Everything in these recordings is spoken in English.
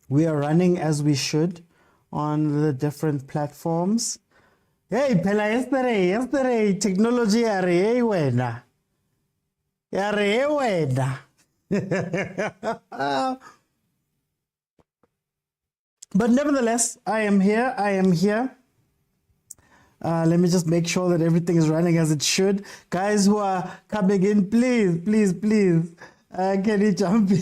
We are running as we should on the different platforms. Hey, Pela, yesterday, technology, hey, wena. Hey, wena. But nevertheless, I am here. Let me just make sure that everything is running as it should. Guys who are coming in, please, can you jump in?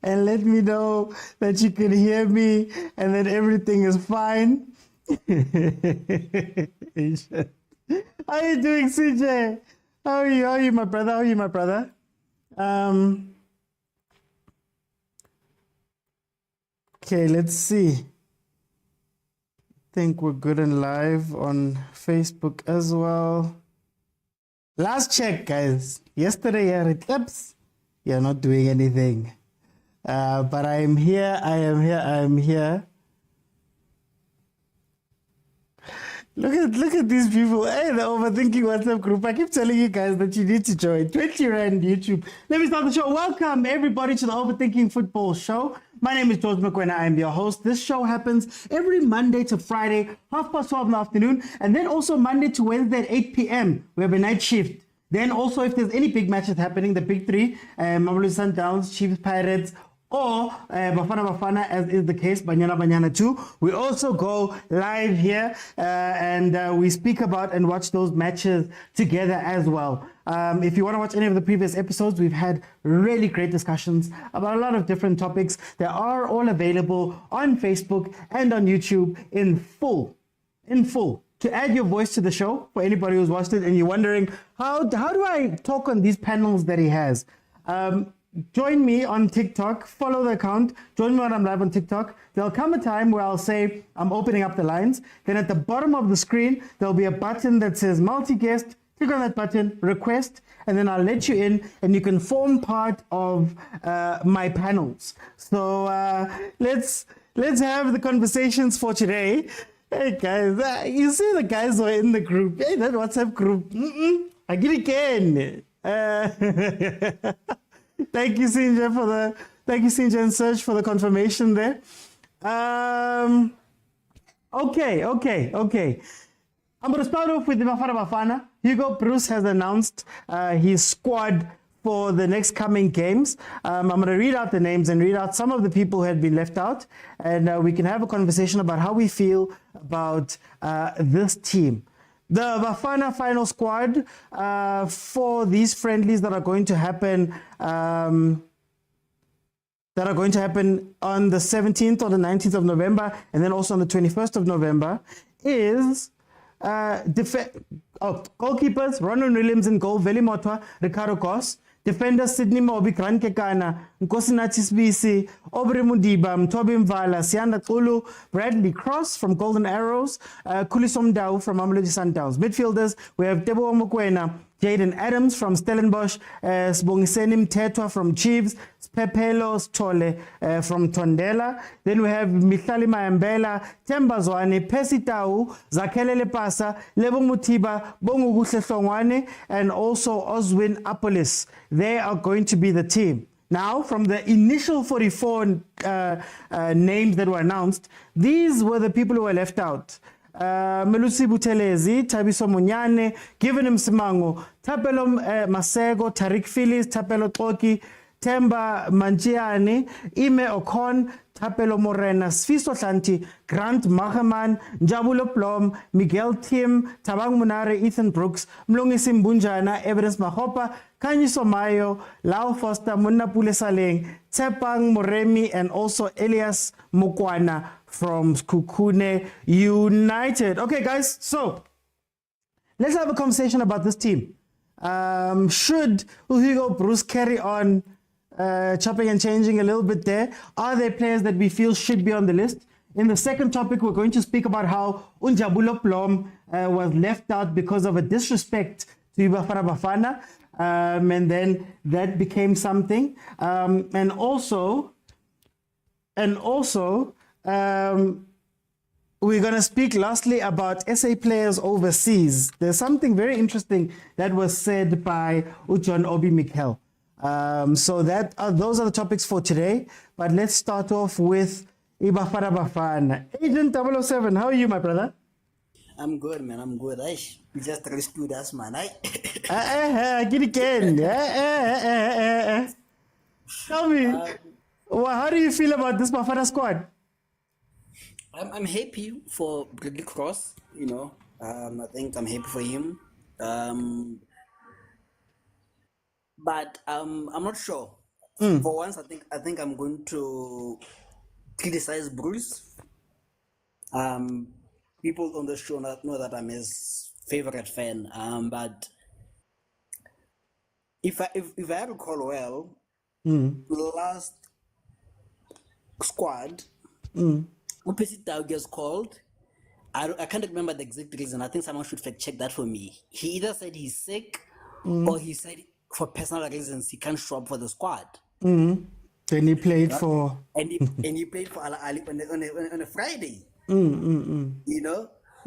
And let me know that you can hear me and that everything is fine. How are you doing, CJ? How are you, my brother? Okay, let's see. I think we're good and live on Facebook as well. Last check, guys. Yesterday, you're not doing anything. But I am here. Look at these people. Hey, the Overthinking WhatsApp group. I keep telling you guys that you need to join. 20 Rand YouTube. Let me start the show. Welcome, everybody, to the Overthinking Football Show. My name is George McQuena. I am your host. This show happens every Monday to Friday, 12:30 in the afternoon, and then also Monday to Wednesday at 8 p.m. We have a night shift. Then also, if there's any big matches happening, the big three, Mamelodi Sundowns, Chiefs, Pirates, or Bafana, as is the case, Banyana 2. We also go live here and we speak about and watch those matches together as well. If you want to watch any of the previous episodes, we've had really great discussions about a lot of different topics. They are all available on Facebook and on YouTube in full. To add your voice to the show, for anybody who's watched it and you're wondering, how do I talk on these panels that he has? Join me on TikTok, follow the account, join me when I'm live on TikTok. There'll come a time where I'll say, I'm opening up the lines. Then at the bottom of the screen, there'll be a button that says multi-guest. Click on that button, request, and then I'll let you in and you can form part of my panels. So let's have the conversations for today. Hey guys, you see the guys who are in the group. Hey, that WhatsApp group. I get it again. Thank you, Sinja, and Serge for the confirmation there. Okay. I'm going to start off with the BAFANA. Hugo Bruce has announced his squad for the next coming games. I'm going to read out the names and read out some of the people who had been left out, and we can have a conversation about how we feel about this team. The Bafana final squad for these friendlies that are going to happen on the 17th or the 19th of November, and then also on the 21st of November, is goalkeepers Ronald Williams in goal, Veli Motwa, Ricardo Goss. Defenders Sydney Mobi, Grant Kekana, Nkosinathi Sibisi, Aubrey Mudiba, Mtobi Mvala, Sianda Kulu, Bradley Cross from Golden Arrows, Kulisom Dau from Mamelodi Sundowns. Midfielders, we have Debo Mokwena, Jaden Adams from Stellenbosch, Sbongiseni Mthethwa from Chiefs, Pepelo Stole from Tondela. Then we have Mihlali Mayambela, Themba Zwane, Percy Tau, Zakhele Lepasa, Lebo Mutiba, Bonguguhle Hlongwane, and also Oswin Apolis. They are going to be the team. Now, from the initial 44 names that were announced, these were the people who were left out. Melusi Butelezi, Tabiso Munyane, Given Msimango, Tapelo Masego, Tariq Phillips, Tapelo Toki, Themba Manjiani, Ime Okon, Tapelo Morena, Sfiso Shanti, Grant Mahaman, Njabulo Plom, Miguel Tim, Tabang Munare, Ethan Brooks, Mlungi Simbunjana, Evidence Mahopa, Kanyi Somayo, Lau Foster, Munapule Saleng, Tsepang Moremi, and also Elias Mukwana from Kukune United. Okay, guys, so let's have a conversation about this team. Should Hugo Bruce carry on chopping and changing a little bit there? Are there players that we feel should be on the list? In the second topic, we're going to speak about how Unjabulo Plom was left out because of a disrespect to Bafana. And then that became something. And also, we're going to speak lastly about SA players overseas. There's something very interesting that was said by Ujon Obi Mikel. So those are the topics for today. But let's start off with BAFANA BAFANA. Agent 007, how are you, my brother? I'm good, man. I'm good. You just rescued us, man. Get again. Tell me, Um, how do you feel about this BAFANA squad? I'm happy for Bradley Cross. I think I'm happy for him. But I'm not sure. For once, I think I'm going to criticize Bruce. Um, People on the show know that I'm his favorite fan. But if I recall well, last squad, opposite Dow gets called. I can't remember the exact reason. I think someone should fact check that for me. He either said he's sick or he said for personal reasons he can't show up for the squad. Then he played Right? for. And he played for Al Ali on a Friday.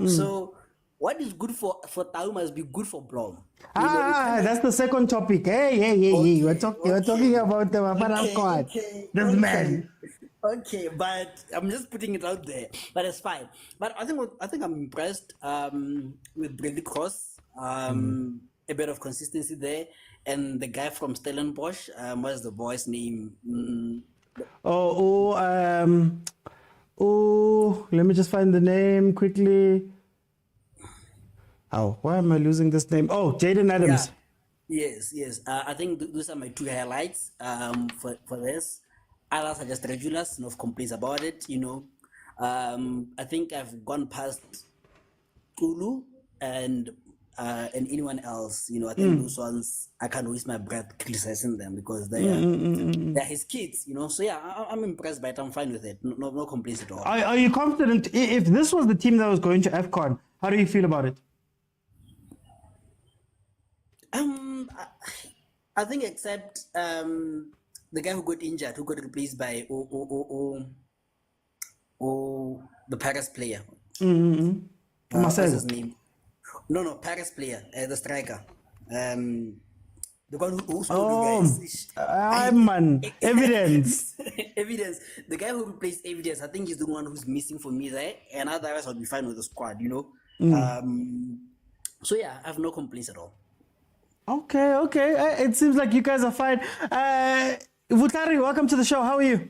So what is good for Tau must be good for Blom. You can't That's the second topic. Hey. We're talking okay, about the BAFANA squad. This man. okay, but I'm just putting it out there. But it's fine. But I think I'm impressed with Brady Cross. A bit of consistency there, and the guy from Stellenbosch. What's the boy's name? Oh, let me just find the name quickly. Oh, why am I losing this name? Oh, Jaden Adams. Yeah. Yes. I think those are my two highlights for this. Others are just regulars, no complaints about it. I think I've gone past Tulu and anyone else. I think those ones I can't waste my breath criticizing them because they're his kids. So yeah, I'm impressed by it. I'm fine with it. No complaints at all. Are you confident if this was the team that was going to AFCON? How do you feel about it? I think except the guy who got injured, who got replaced by the Paris player. What's his name? No, Paris player, the striker. The one who scored you guys. Man, evidence. Evidence. The guy who replaced Evidence, I think he's the one who's missing for me there, and otherwise I'll be fine with the squad. So yeah, I have no complaints at all. Okay. It seems like you guys are fine. Vutari, welcome to the show. How are you?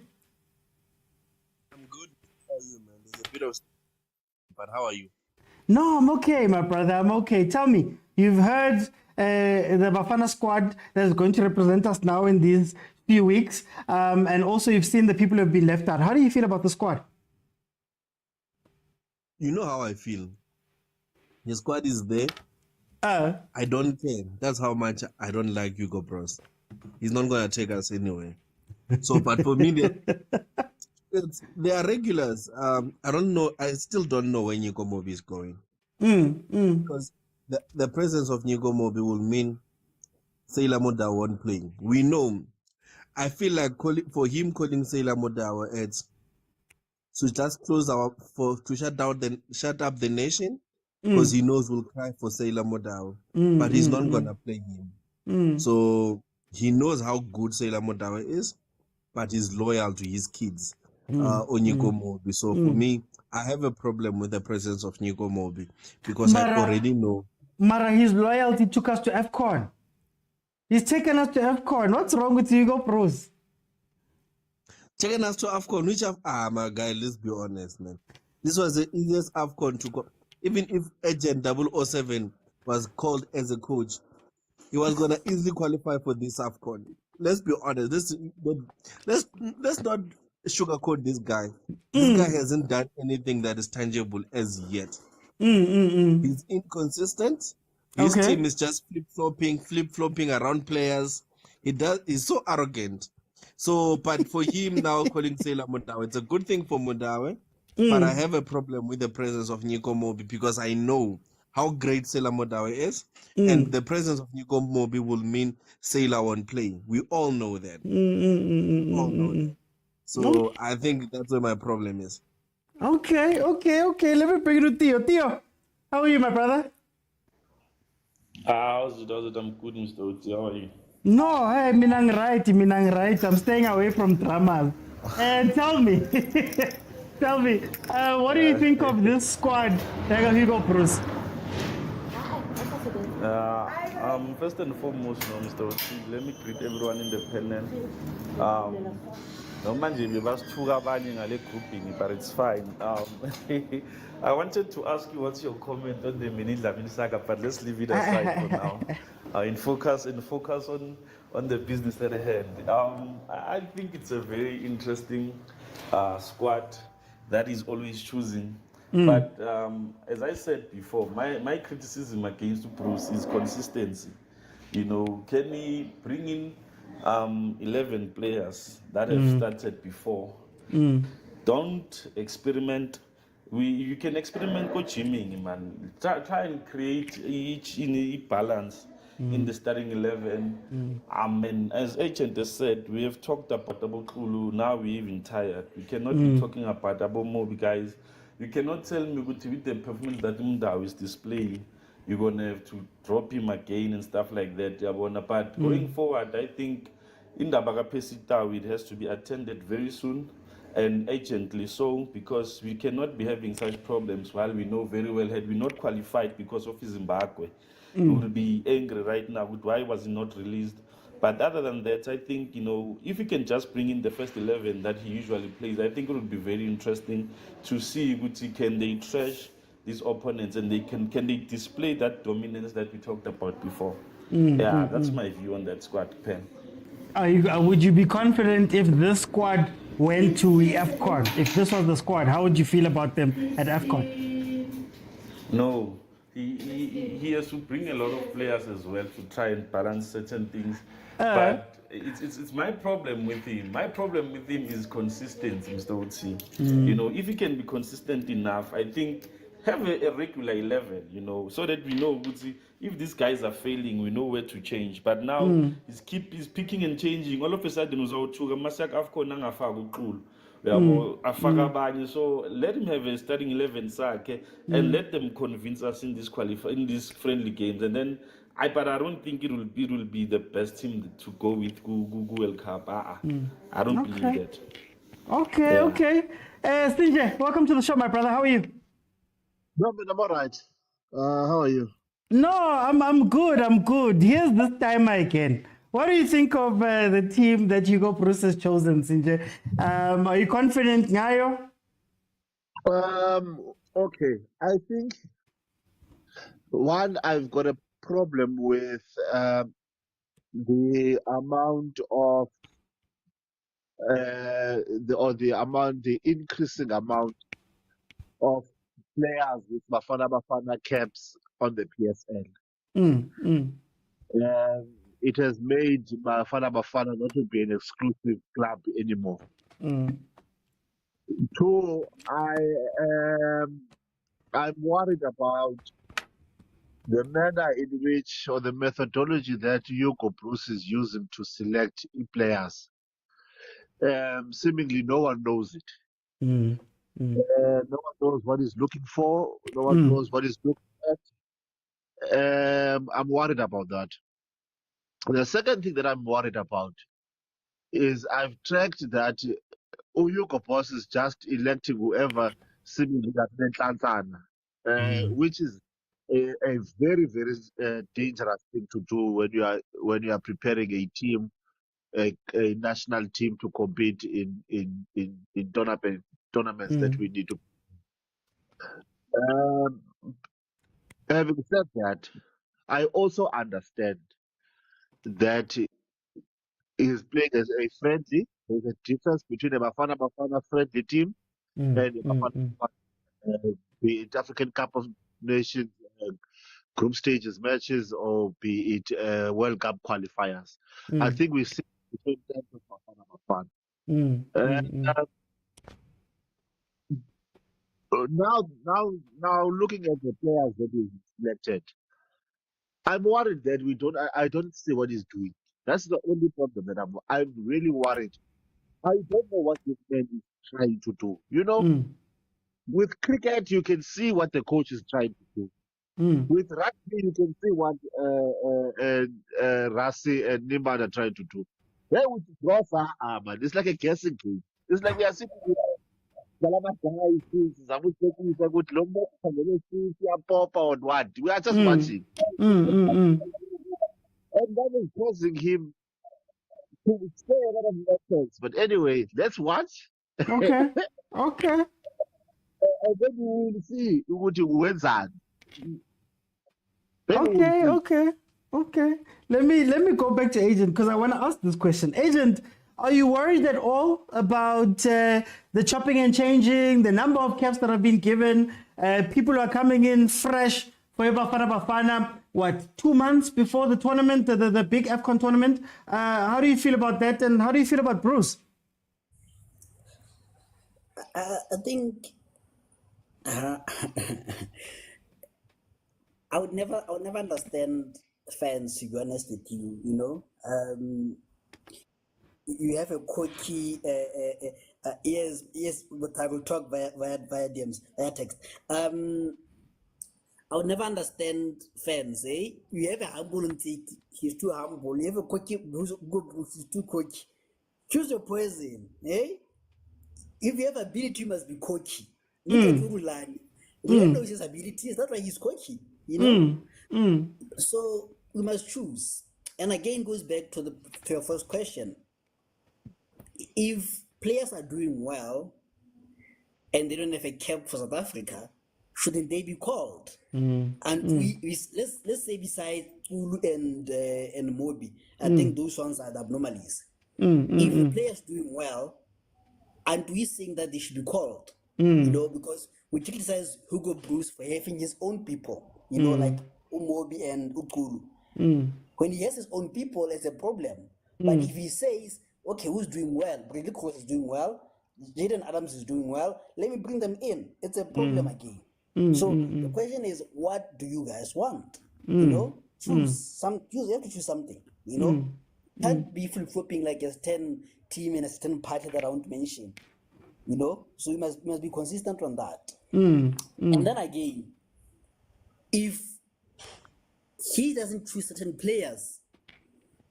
I'm good. How are you, man? There's a bit of, but how are you? No, I'm okay, my brother. I'm okay. Tell me, you've heard the BAFANA squad that's going to represent us now in these few weeks, and also you've seen the people who have been left out. How do you feel about the squad? You know how I feel. The squad is there. I don't care. That's how much I don't like Hugo Bros. He's not going to take us anywhere. So, but for me, they are regulars. I don't know. I still don't know where Hugo Mobi is going. Because the presence of Hugo Mobi will mean Sailor Moda won't play. We know. I feel like for him calling Sailor Moda ads to just shut up the nation. Because he knows we'll cry for Sailor Modao, but he's not gonna play him. So he knows how good Sailor Modao is, but he's loyal to his kids, Onyeko Mobi. So for me, I have a problem with the presence of Nyiko Mobi because I already know. Mara, his loyalty took us to AFCON. He's taken us to AFCON. What's wrong with Hugo Bros? Taken us to AFCON, my guy, let's be honest, man. This was the easiest AFCON to go. Even if Agent 007 was called as a coach, he was gonna easily qualify for this AFCON. Let's be honest. Let's not sugarcoat this guy. This guy hasn't done anything that is tangible as yet. He's inconsistent. His team is just flip-flopping around players. He's so arrogant. So, but for him now calling Sailor Modawe, it's a good thing for Modawe. But I have a problem with the presence of Nyiko Mobi because I know how great Sailor Modawe is. And the presence of Nyiko Mobi will mean Sailor won't play. We all know that. All know that. So I think that's where my problem is. Okay. Let me bring you to Theo. Theo, how are you, my brother? How's it? I'm good, Mr. Oti. How are you? No, hey, minang right. I'm staying away from dramas. And tell me, what do you think of this squad? Hugo Bruce. First and foremost, no, Mr. Osi, let me greet everyone in the panel. No manje bebasithuka abanye ngale grouping, but it's fine. I wanted to ask you what's your comment on the Mini Dlamini saga, but let's leave it aside for now. In focus on the business at hand. I think it's a very interesting squad that is always choosing. But as I said before, my criticism against Bruce is consistency. You know, can he bring in 11 players that have started before? Don't experiment. You can experiment with gymming, man. Try and create each in a balance in the starting 11. And as Agent has said, we have talked about Kulu. Now we're even tired. We cannot be talking about Mobi guys. You cannot tell me with the performance that Mundao is displaying, you're gonna have to drop him again and stuff like that. But going forward, I think in the Bagapesita, it has to be attended very soon and urgently so, because we cannot be having such problems while we know very well had we not qualified because of Zimbabwe. We would be angry right now with why was he not released. But other than that, I think, you know, if he can just bring in the first 11 that he usually plays, I think it would be very interesting to see can they trash these opponents and can they display that dominance that we talked about before. That's my view on that squad, Pen. Would you be confident if this squad went to AFCON? If this was the squad, how would you feel about them at AFCON? No, he has to bring a lot of players as well to try and balance certain things. But it's my problem with him. My problem with him is consistency, Mr. Otsi. You know, if he can be consistent enough, I think have a regular 11, you know, so that we know if these guys are failing, we know where to change. But now he's picking and changing. All of a sudden, so let him have a starting 11 and let them convince us in these friendly games, and then but I don't think it will be the best team to go with World Cup. I don't believe that. Okay. Stinje, welcome to the show, my brother. How are you? No, but I'm all right. How are you? No, I'm good. Here's this time again. What do you think of the team that Hugo Bruce has chosen, Sinje? Are you confident, Ngayo? Okay. I think one, I've got a problem with the amount of the increasing amount of players with Bafana caps on the PSL. It has made Bafana not to be an exclusive club anymore. Two, I'm worried about the manner in which, or the methodology that Hugo Bruce is using to select players. Seemingly no one knows it. No one knows what he's looking for. No one knows what he's looking at. I'm worried about that. The second thing that I'm worried about is I've tracked that Hugo Boss is just electing whoever seemingly that which is a very, very dangerous thing to do when you are preparing a team, a national team to compete in tournaments that we need to. Having said that, I also understand that he's playing as a friendly. There's a difference between a Bafana friendly team and a Bafana, be it African Cup of Nations, group stages matches, or be it World Cup qualifiers. I think we see between them of Bafana. Now, looking at the players that he selected, I'm worried that I don't see what he's doing. That's the only problem that I'm really worried. I don't know what this man is trying to do. You know, with cricket, you can see what the coach is trying to do. With rugby, you can see what Rassi and Niman are trying to do. Where would you draw far? Man, it's like a guessing game. It's like we are sitting with Galama guys, Zamutekisa, with Lomo, Papa, or what. We are just watching. And that is causing him to say a lot of nonsense. But anyway, let's watch. Okay. Okay. And then we will see who wins that. Then we will Okay, see. okay, okay. Let me go back to Agent because I want to ask this question. Agent, are you worried at all about the chopping and changing, the number of caps that have been given? People are coming in fresh for BAFANA. What, 2 months before the tournament, the big AFCON tournament? How do you feel about that, and how do you feel about Bruce? I think I would never understand fans, to be honest with you. You know, you have a quirky. Yes, but I will talk via DMs, via text. I would never understand fans. You have a humble and he's too humble. You have a quirky who's good, he's too quirky. Choose your poison. If you have ability, you must be cocky. Look at Urulani. We don't know his abilities. That's why he's cocky. You know. So we must choose. And again, goes back to your first question. If players are doing well and they don't have a cap for South Africa, shouldn't they be called? And let's say besides Ulu and Mobi, I think those ones are the abnormalities. If the players doing well, and we think that they should be called, you know, because we criticize Hugo Bruce for having his own people, you know, like Umobi and Ukulu. When he has his own people, it's a problem. But if he says, okay, who's doing well? Bradley Cross is doing well, Jaden Adams is doing well, let me bring them in. It's a problem again. So the question is, what do you guys want? You know, choose. You have to choose something, you know. Can't be flip-flopping like a 10 team and a 10 party that I won't mention, you know. So you must be consistent on that. And then again, if he doesn't choose certain players,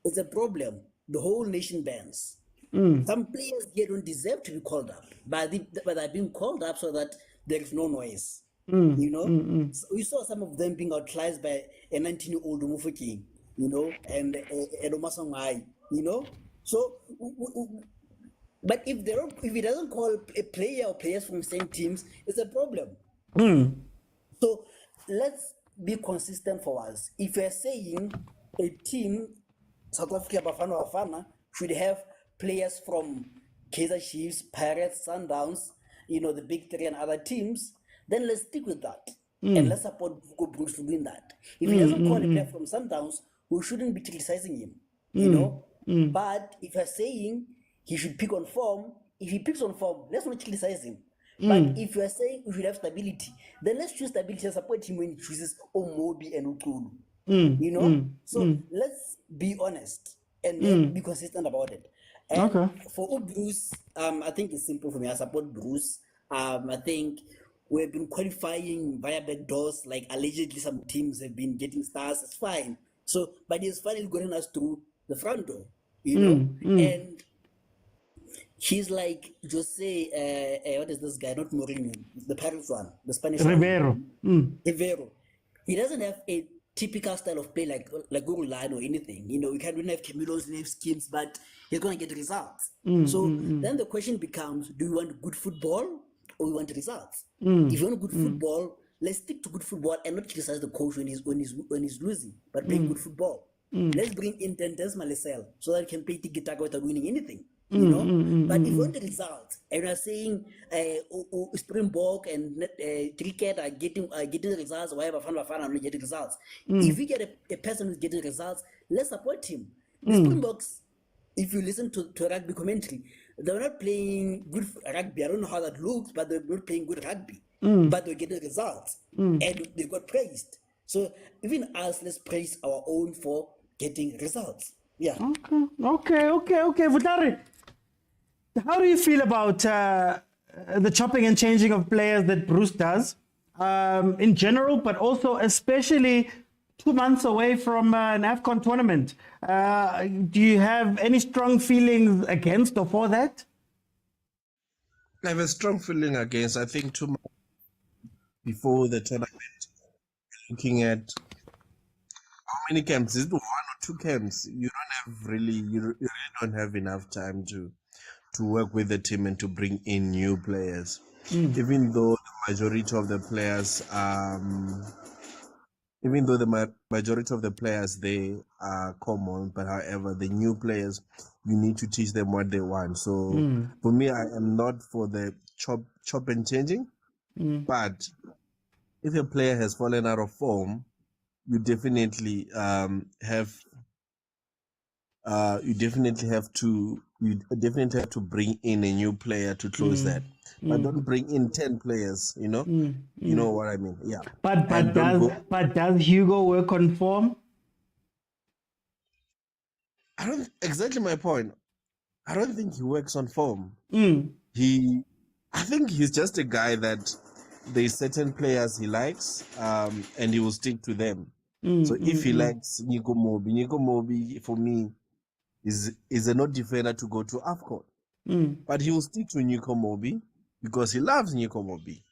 it's a problem. The whole nation bans. Some players here don't deserve to be called up, but they're being called up so that there is no noise. You know, so we saw some of them being outclassed by a 19-year-old Umufuki, you know, and Omasangai, you know. So, but if he doesn't call a player or players from the same teams, it's a problem. So let's be consistent for us. If we're saying a team, South Africa BAFANA should have players from Kaizer Chiefs, Pirates, Sundowns, you know, the big three and other teams, then let's stick with that. And let's support Hugo Bruce for doing that. If he doesn't call a player from Sundowns, we shouldn't be criticizing him, you know. But if you're saying he should pick on form, if he picks on form, let's not criticize him. But if you're saying we should have stability, then let's choose stability and support him when he chooses Omobi and Ukulu. You know? So let's be honest and then be consistent about it. And for Bruce, I think it's simple for me. I support Bruce. I think we've been qualifying via back doors, like allegedly some teams have been getting stars. It's fine. So, but he's finally gotten us through the front door, you know. And he's like Jose, what is this guy? Not Mourinho, the Paris one, the Spanish Rivero. Rivero. He doesn't have a typical style of play like Gurulane or anything. You know, we don't have Camilos, we have schemes, but he's going to get results. So then the question becomes, do you want good football or you want results? If you want good football, let's stick to good football and not criticize the coach when he's losing, but play good football. Let's bring in Tendez Malesel so that he can play tiki-taka without winning anything. You know, but if you want the results, and you're saying Springbok and cricket are getting the results, why BAFANA are not getting results. If we get a person who's getting results, let's support him. The Springboks, if you listen to rugby commentary, they're not playing good rugby. I don't know how that looks, but they're not playing good rugby. But they're getting results, and they got praised. So even us, let's praise our own for getting results. Yeah. Okay. Vutari, how do you feel about the chopping and changing of players that Bruce does? in general, but also especially 2 months away from an AFCON tournament. Do you have any strong feelings against or for that? I have a strong feeling against. I think 2 months before the tournament, looking at how many camps? Is it 1 or 2 camps? You really don't have enough time to work with the team and to bring in new players. Even though the majority of the players, they are common, but however, the new players, you need to teach them what they want. So for me, I am not for the chop and changing, but if a player has fallen out of form, you definitely have to bring in a new player to close that. But don't bring in 10 players, you know what I mean? Yeah. But does Hugo work on form? I don't exactly my point. I don't think he works on form. I think he's just a guy that there's certain players he likes, and he will stick to them. So if he likes Nico Mobi for me is a not defender to go to AFCON. But he will stick to Nico Mobi because he loves Nico Mobi.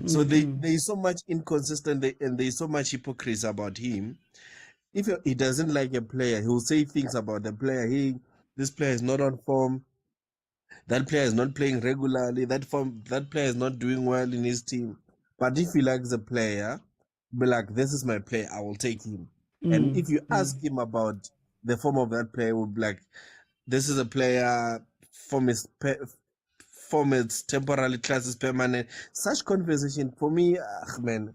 So there is so much inconsistency and there is so much hypocrisy about him. If he doesn't like a player, he will say things about the player. This player is not on form. That player is not playing regularly. That player is not doing well in his team. But if he likes the player, be like, this is my player, I will take him. And if you ask him about the form of that player, will be like, this is a player, form is temporary, class is permanent. Such conversation, for me, man,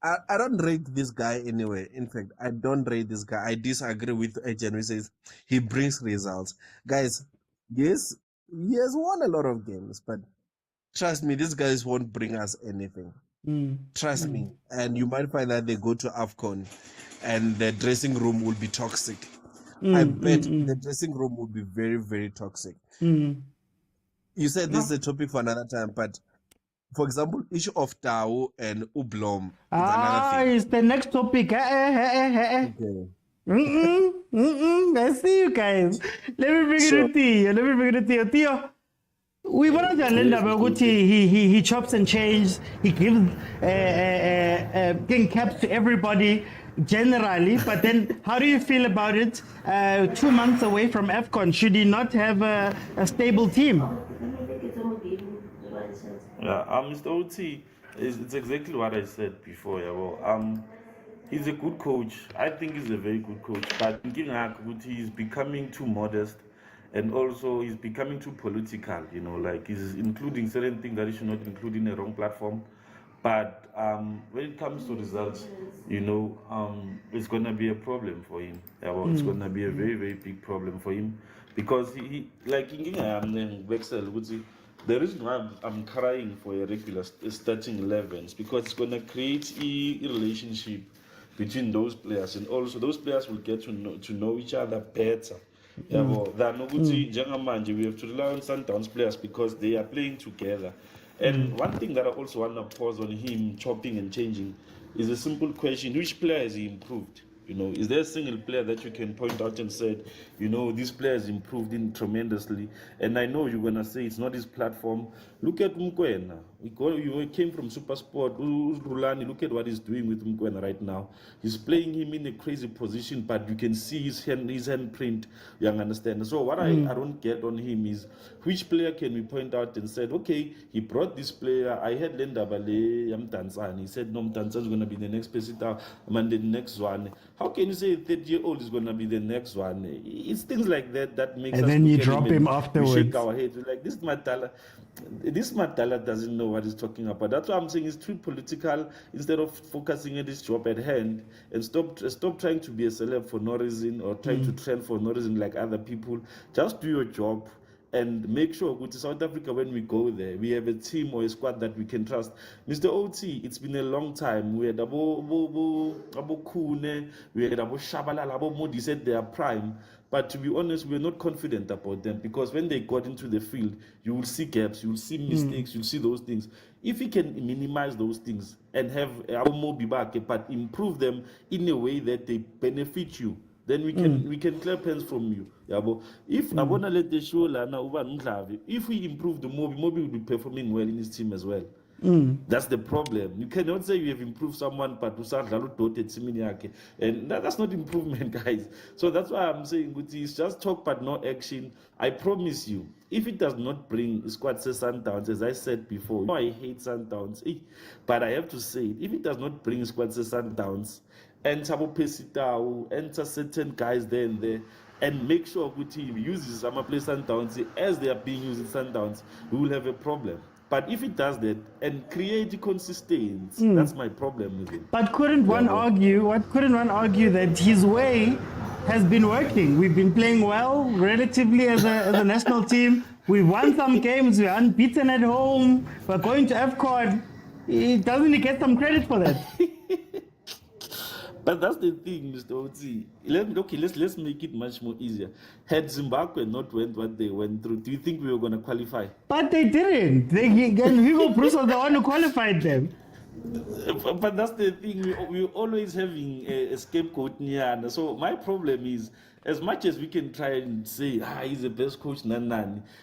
I don't rate this guy anyway. In fact, I don't rate this guy. I disagree with Agent who says he brings results. Guys, yes, he has won a lot of games, but trust me, these guys won't bring us anything. Trust me. And you might find that they go to AFCON and the dressing room will be toxic. I bet the dressing room will be very, very toxic. You said this is a topic for another time, but for example, issue of Tao and Ublom is another thing. It's the next topic. Okay. I see you guys. Let me bring it to you. Theo, we want to learn he chops and changes. He gives getting caps to everybody generally. But then, how do you feel about it? 2 months away from AFCON, should he not have a stable team? Yeah, Mr. OT, it's exactly what I said before. Yeah, well, he's a good coach. I think he's a very good coach. But he's becoming too modest, and also he's becoming too political. Like he's including certain things that he should not include in the wrong platform. But when it comes to results, it's gonna be a problem for him. Yeah, well, it's gonna be a very, very big problem for him because he like the reason why I'm crying for a regular starting 11s because it's going to create a relationship between those players, and also those players will get to know each other better. We have to rely on Sundowns players because they are playing together. And one thing that I also want to pause on him chopping and changing is a simple question: which player has he improved? Is there a single player that you can point out and said, this player has improved in tremendously? And I know you're gonna say it's not his platform. Look at Mkwena. You came from SuperSport. Rulani, look at what he's doing with Mkwena right now. He's playing him in a crazy position, but you can see his handprint. You understand? So what I don't get on him is which player can we point out and said, okay, he brought this player. I had Lenda Bale Yamtanzan. He said, no, Mtanzan is gonna be the next pesita, and the next one. How can you say a 30-year-old is going to be the next one? It's things like that makes and us then you look at drop him afterwards. We shake our head. We're like, this Matala doesn't know what he's talking about. That's why I'm saying it's too political. Instead of focusing on this job at hand and stop trying to be a celeb for no reason or trying to trend for no reason like other people. Just do your job and make sure that South Africa, when we go there, we have a team or a squad that we can trust. Mr. OT, it's been a long time. We had Abo Kune, we had Abo Shabalala, Abo Modis at their prime. But to be honest, we're not confident about them, because when they got into the field, you will see gaps, you will see mistakes, you'll see those things. If we can minimize those things and have Abo Mobi back, but improve them in a way that they benefit you, then we can clap hands from you. Yabo. If Abona let the show lana uba Mdlavi, if we improve the Mobi will be performing well in his team as well. That's the problem. You cannot say you have improved someone, but and that's not improvement, guys. So that's why I'm saying it's just talk but no action. I promise you, if it does not bring squad say Sundowns, as I said before, you know I hate Sundowns, but I have to say it. If it does not bring squad say Sundowns, enter Pesitao, enter certain guys there and there, and make sure good team uses some place Sundowns as they are being used in Sundowns, we will have a problem. But if it does that and create consistency, that's my problem with it. But couldn't one argue that his way has been working? We've been playing well relatively as a national team. We've won some games, we're unbeaten at home, we're going to AFCON. Doesn't he get some credit for that? But that's the thing, Mr. OT. Let's make it much more easier. Had Zimbabwe not went what they went through, do you think we were going to qualify? But they didn't. Hugo Bruce was the one who qualified them. But that's the thing. We're always having a scapegoat. So my problem is, as much as we can try and say, he's the best coach,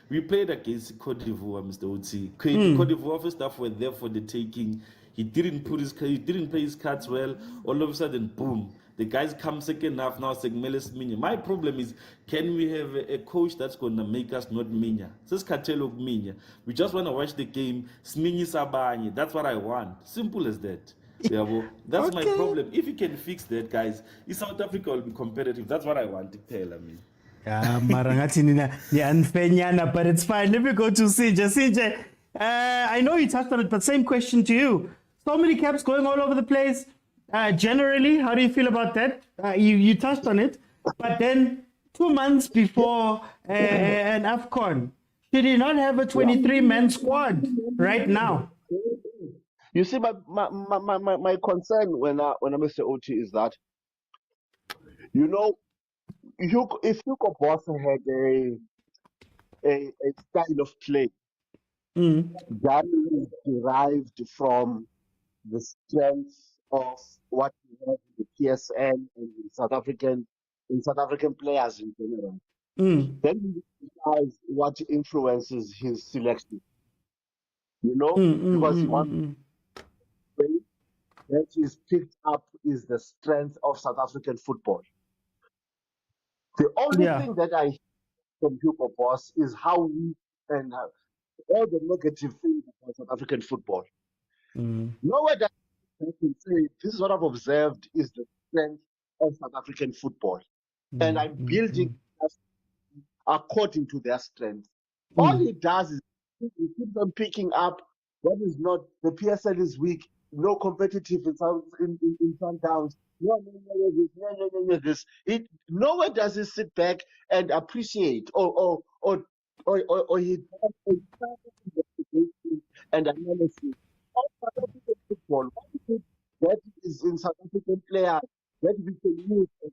we played against Cote d'Ivoire, Mr. OT. Cote d'Ivoire first staff were there for the taking. He didn't play his cards well. All of a sudden, boom. The guys come second half now, Segmeles Minya. My problem is, can we have a coach that's going to make us not Minya? Says Katelo Minya. We just want to watch the game. Sminyi Sabanye. That's what I want. Simple as that. Yeah, well, that's my problem. If you can fix that, guys, South Africa will be competitive. That's what I want to tell. But it's fine. Let me go to CJ. I know you touched on it, but same question to you. So many caps going all over the place. Generally, how do you feel about that? You touched on it, but then 2 months before an AFCON, should he not have a 23-man squad right now? You see, my concern when I Mr. OT is that, you know, if Hugo Boss had a style of play that is derived from the strength of what we have in the PSN and in South African players in general, then we realize what influences his selection. You know, because one way that is picked up is the strength of South African football. The only thing that I hear from Hugo Boss is how we and all the negative things about South African football. Nowhere that I can say this is what I've observed is the strength of South African football, and I'm building according to their strength. All he does is he keeps on picking up what is not. The PSL is weak, no competitive in Sundowns. No, this. Nowhere does he sit back and appreciate or he does investigation and analysis of South African football. What is it that is in South African players that we can use as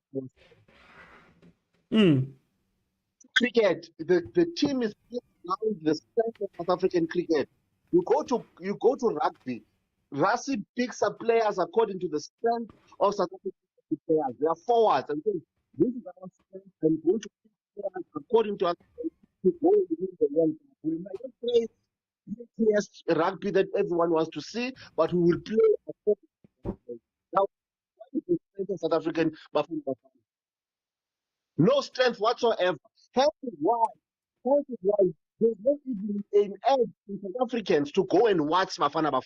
cricket? The team is around the strength of South African cricket. You go to rugby. Rassi picks up players according to the strength of South African players. They are forwards and says, this is our strength. I'm going to pick players according to us to go within the World Cup. We might not play rugby that everyone wants to see, but we will play according to the Now, what is the strength of South African BAFANA? No strength whatsoever. That is why there's not even an edge in South Africans to go and watch BAFANA.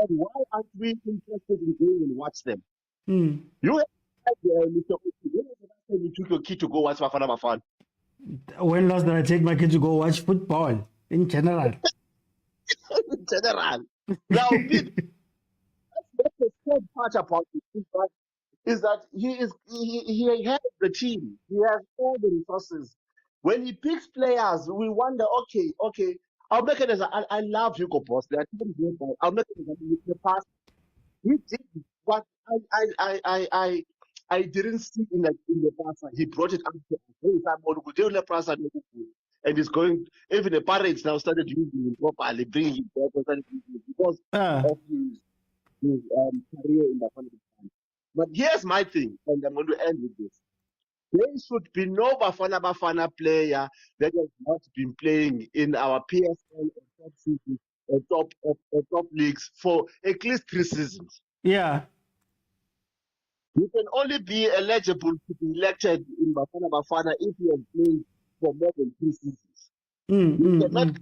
Why aren't we interested in going and watch them? You have Mr. Oki, when was the last time you took your kid to go watch BAFANA? When last did I take my kid to go watch football in general? In general. Now, that's the sad part about it, is that he has the team. He has all the resources. when he picks players, we wonder, okay, I'll make it as I love Hugo Boss. I'll make it as in the past. He did what I didn't see in the past. He brought it up to and he's going. Even the parents now started using him properly, bringing him back and started using him because Uh, of his career in the family. But here's my thing, and I'm going to end with this. There should be no Bafana player that has not been playing in our PSL or top seasons or top leagues for at least 3 seasons. yeah. You can only be eligible to be elected in Bafana if you have played for more than 3 seasons. You cannot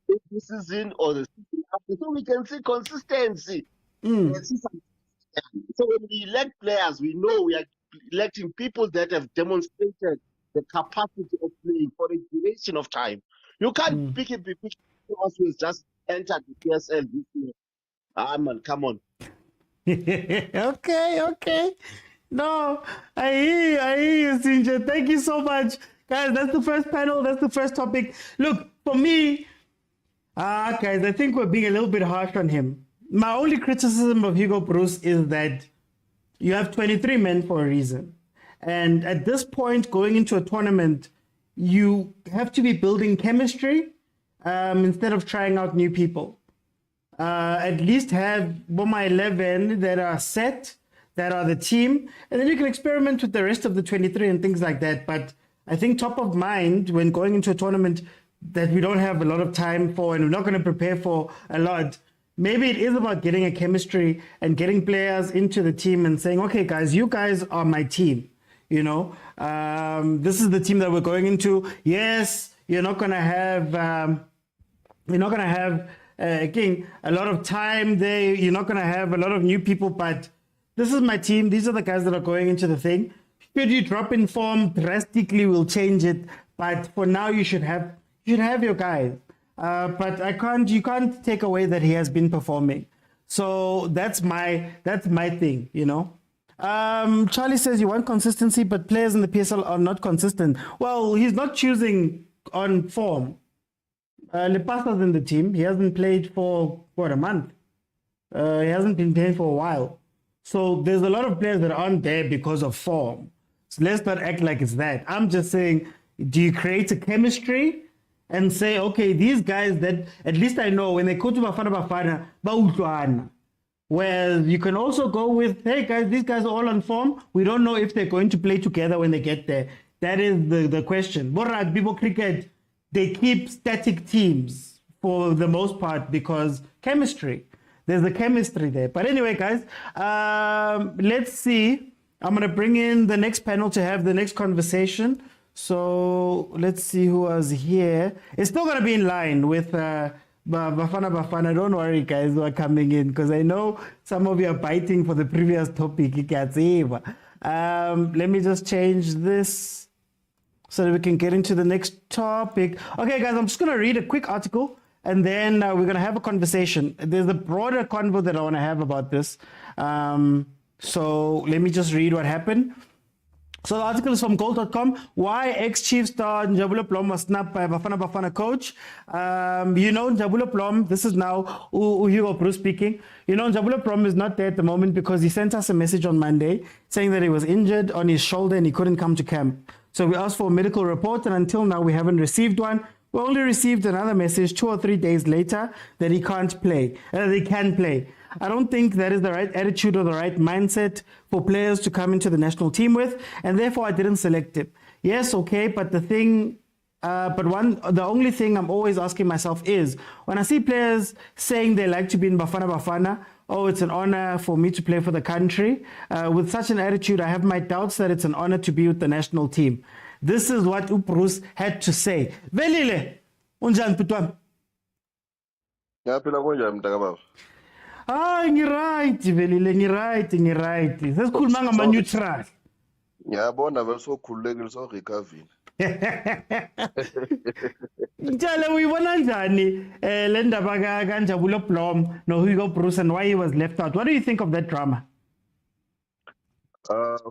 play this season or the season after, so we can see consistency. And see some. So when we elect players, we know we are electing people that have demonstrated the capacity of playing for a duration of time. You can't pick us who has just entered the PSL this year. Ah man, come on. Okay. No, I hear you, Sinja. Thank you so much. Guys, that's the first panel. That's the first topic. Look, for me, guys, I think we're being a little bit harsh on him. My only criticism of Hugo Bruce is that you have 23 men for a reason. And at this point, going into a tournament, you have to be building chemistry instead of trying out new people. At least have Boma 11 that are set, that are the team, and then you can experiment with the rest of the 23 and things like that. But I think top of mind when going into a tournament that we don't have a lot of time for and we're not going to prepare for a lot, maybe it is about getting a chemistry and getting players into the team and saying, okay, guys, you guys are my team. You know, this is the team that we're going into. Yes, you're not going to have, again, a lot of time there. You're not going to have a lot of new people, but this is my team. These are the guys that are going into the thing. Should you drop in form drastically, we'll change it. But for now, you should have your guys. But you can't take away that he has been performing. So that's my thing, you know. Charlie says you want consistency, but players in the PSL are not consistent. Well, he's not choosing on form. Lepasa's in the team. He hasn't played for, a month. He hasn't been playing for a while. So there's a lot of players that aren't there because of form. So let's not act like it's that. I'm just saying, do you create a chemistry and say, okay, these guys that at least I know when they go to Bafana, Bautuana. Whereas you can also go with, hey guys, these guys are all on form. We don't know if they're going to play together when they get there. That is the question. But rugby cricket, they keep static teams for the most part because chemistry. There's the chemistry there. But anyway, guys, let's see. I'm going to bring in the next panel to have the next conversation. So let's see who was here. It's still going to be in line with Bafana. Don't worry, guys, who are coming in, because I know some of you are biting for the previous topic. Let me just change this so that we can get into the next topic. Okay, guys, I'm just going to read a quick article and then we're going to have a conversation. There's a broader convo that I want to have about this. So let me just read what happened. So the article is from gold.com. Why ex-Chief star Njabulo Plom was snapped by Bafana coach. You know, Njabulo Plom, this is now Hugo Bruce speaking. You know, Njabulo Plom is not there at the moment because he sent us a message on Monday saying that he was injured on his shoulder and he couldn't come to camp. So we asked for a medical report and until now we haven't received one. We only received another message 2 or 3 days later that he can't play, they can play. I don't think that is the right attitude or the right mindset for players to come into the national team with, and therefore I didn't select him. Yes, okay, but the only thing I'm always asking myself is, when I see players saying they like to be in Bafana, oh, it's an honor for me to play for the country. With such an attitude, I have my doubts that it's an honor to be with the national team. This is what Bruce had to say. Velile, unjani Putwam? Ngiyaphila kunjani mntakababa? Ngiright, Velile, ngiright. Sesikhuluma ngama-neutral. Ngiyabona vele sokhululekile so-recovile. Mtshele, uyibona njani le ndaba kaNjabulo Blom noHugo Bruce and why he was left out? What do you think of that drama?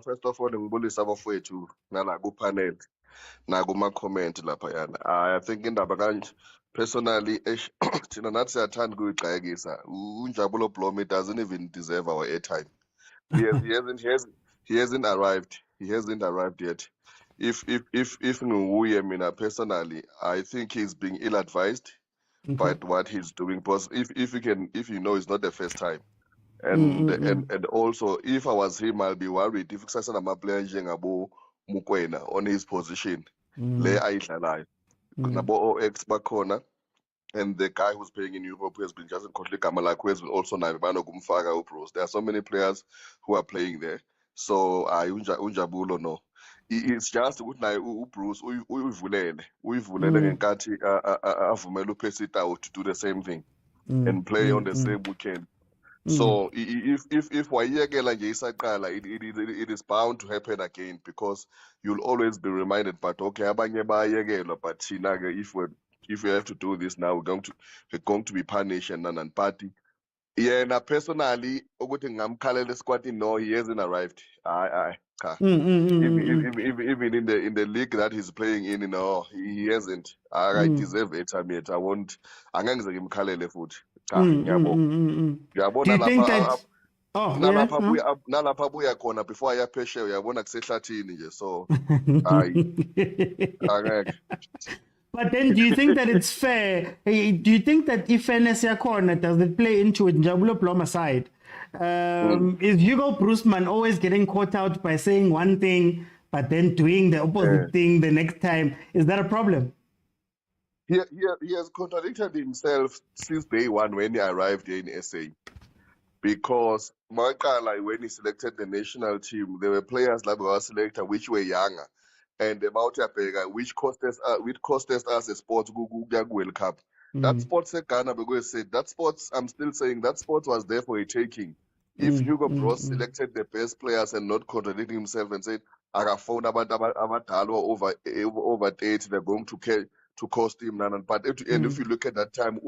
First of all, ngibulisa abafowethu nala ku-panel. nakuma-comment laphayana. I think indaba kanje personally thina nathi siyathanda ukuyigxekisa. UNjabulo Blom doesn't even deserve our airtime. He hasn't arrived. He hasn't arrived yet. If nguye mina personally, I think he's being ill-advised by what he's doing. Because if you know it's not the first time. And also if I was him, I'll be worried if kusasa namaplayer njengabo Mukwena on his position le ayidlalayo nabo OX bakhona, and the guy who's playing in Europe who has been just in igama lakhe who has been also naye banokumfaka uBruce. There are so many players who are playing there, so unjabulo no. It's just ukuthi naye uBruce uyivulele ngenkathi avumela uPercy Tau to do the same thing and play on the same weekend. So if wayekela nje isaqala, it is bound to happen again, because you'll always be reminded, but okay, abanye bayekelwa, but thina ke if we have to do this now, we're going to be punished and party. Yeah, na personally ukuthi ngamkhalela esquadini, no, he hasn't arrived. Cha. Even in the league that he's playing in, no, he hasn't. I deserve it. I won't. Angeke ngimkhalele futhi. Cha, ngiyabona. Do you think that? Oh, yeah. Nalapha buya khona before aya phesheya uyabona kusehlathini nje, so hayi angeke. But then, do you think that it's fair? Do you think that if fairness corner does it play into it? Njabulo Blom aside, is Hugo Bruceman always getting caught out by saying one thing but then doing the opposite thing the next time? Is that a problem? He has contradicted himself since day one when he arrived here in SA. Because Makala, when he selected the national team, there were players like were selected which were younger, and the Mautapega, which cost us a spot World Cup. That sports Ghana because said that sports. I'm still saying that sports was there for a taking. If Hugo Bros selected the best players and not contradicting himself and said, "I found about over 30, they're going to cost him." But and if you look at that time,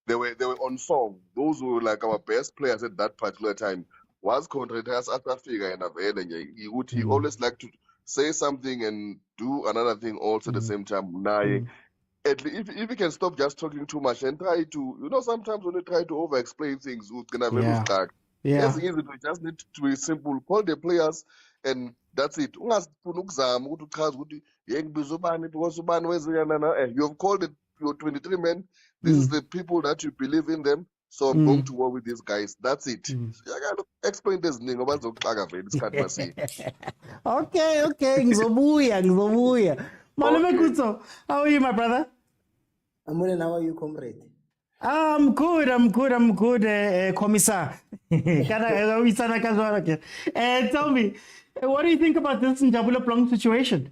they were on song. Those were like our best players at that particular time. Was contractors after figure and he always like to say something and do another thing also at the same time. At least if you can stop just talking too much and try to, sometimes when you try to over explain things, yes, we just need to be simple. Call the players and that's it. You have called it your 23 men. This is the people that you believe in them. So I'm going to war with these guys. That's it. I gotta explain this thing about the Okay. Ngizobuya. Malume Kutso, how are you, my brother? I'm well, how are you, comrade? I'm good, Commissar. Tell me, what do you think about this Njabulo Blom situation?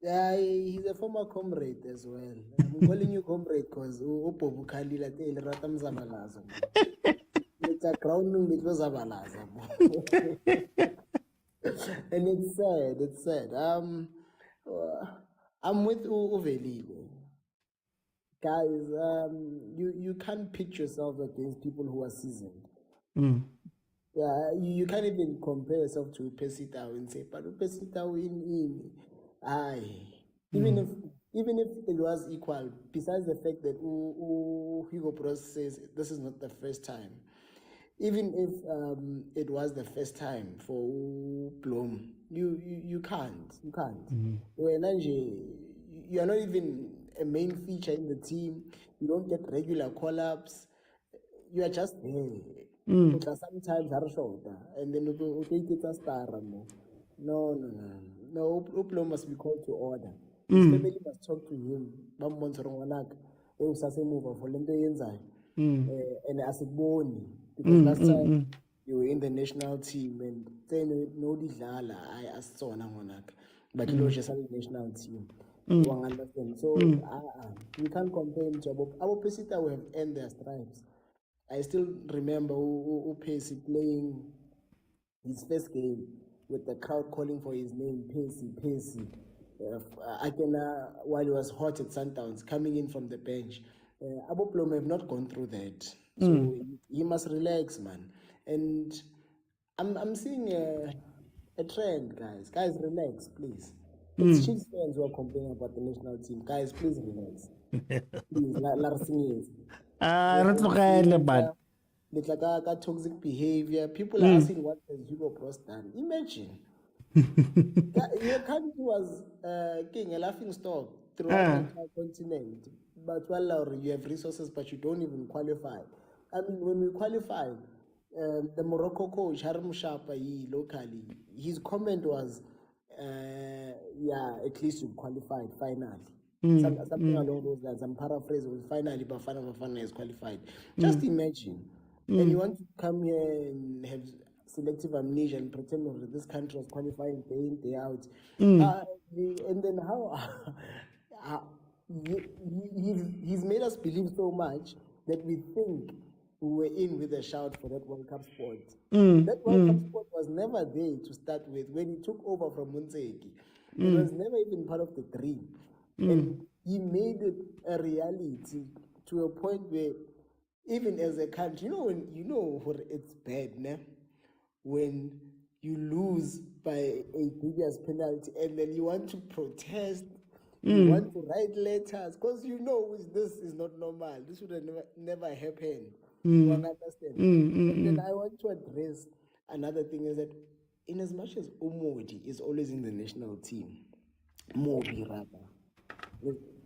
Yeah, he's a former comrade as well. I'm calling you comrade because Upo Bukalila Ratam Zabalaza. It's a grounding because Zabalaza. And it's sad. I'm with Uveli. Guys, you can't pitch yourself against people who are seasoned. Yeah, you can't even compare yourself to Percy Tau and say, but Percy Tau in even if it was equal, besides the fact that Hugo Bros says this is not the first time, even if it was the first time for Blom, you can't. You are not even a main feature in the team. You don't get regular call-ups. You are just there. Sometimes are shorter, and then you take it a star. No. Blom must be called to order. His family must talk to him. And as a bone, because last time you were in the national team and then no didala, I asked so but you know just the national team. You understand? So you can't compare him to our Pesita will have earned their stripes. I still remember Pesci playing his first game with the crowd calling for his name, Pesci. While he was hot at Sundowns, coming in from the bench. Abo Blom have not gone through that. So he must relax, man. And I'm seeing a trend, guys. Guys, relax, please. It's Chiefs fans who are complaining about the national team. Guys, please relax. Please, last years. Re tlogele man. Toxic behavior. People are asking what has Hugo Bros done. Imagine. Your country was king, a laughing stock throughout the entire continent. But well, you have resources, but you don't even qualify. I mean, when we qualified, the Morocco coach Harim Shapa locally, his comment was, "Yeah, at least you qualified finally." Something along those lines. I'm paraphrasing. Finally, Bafana is qualified. Just imagine, and you want to come here and have selective amnesia and pretend that this country was qualifying day in, day out. And then how he's made us believe so much that we think we were in with a shout for that World Cup spot. That World Cup spot was never there to start with. When he took over from Munseki, it was never even part of the dream. And he made it a reality to a point where even as a country, when it's bad, né? When you lose by a dubious penalty and then you want to protest, you want to write letters, because this is not normal. This would have never happened. You understand? And then I want to address another thing is that in as much as Umodi is always in the national team, Mobi rather,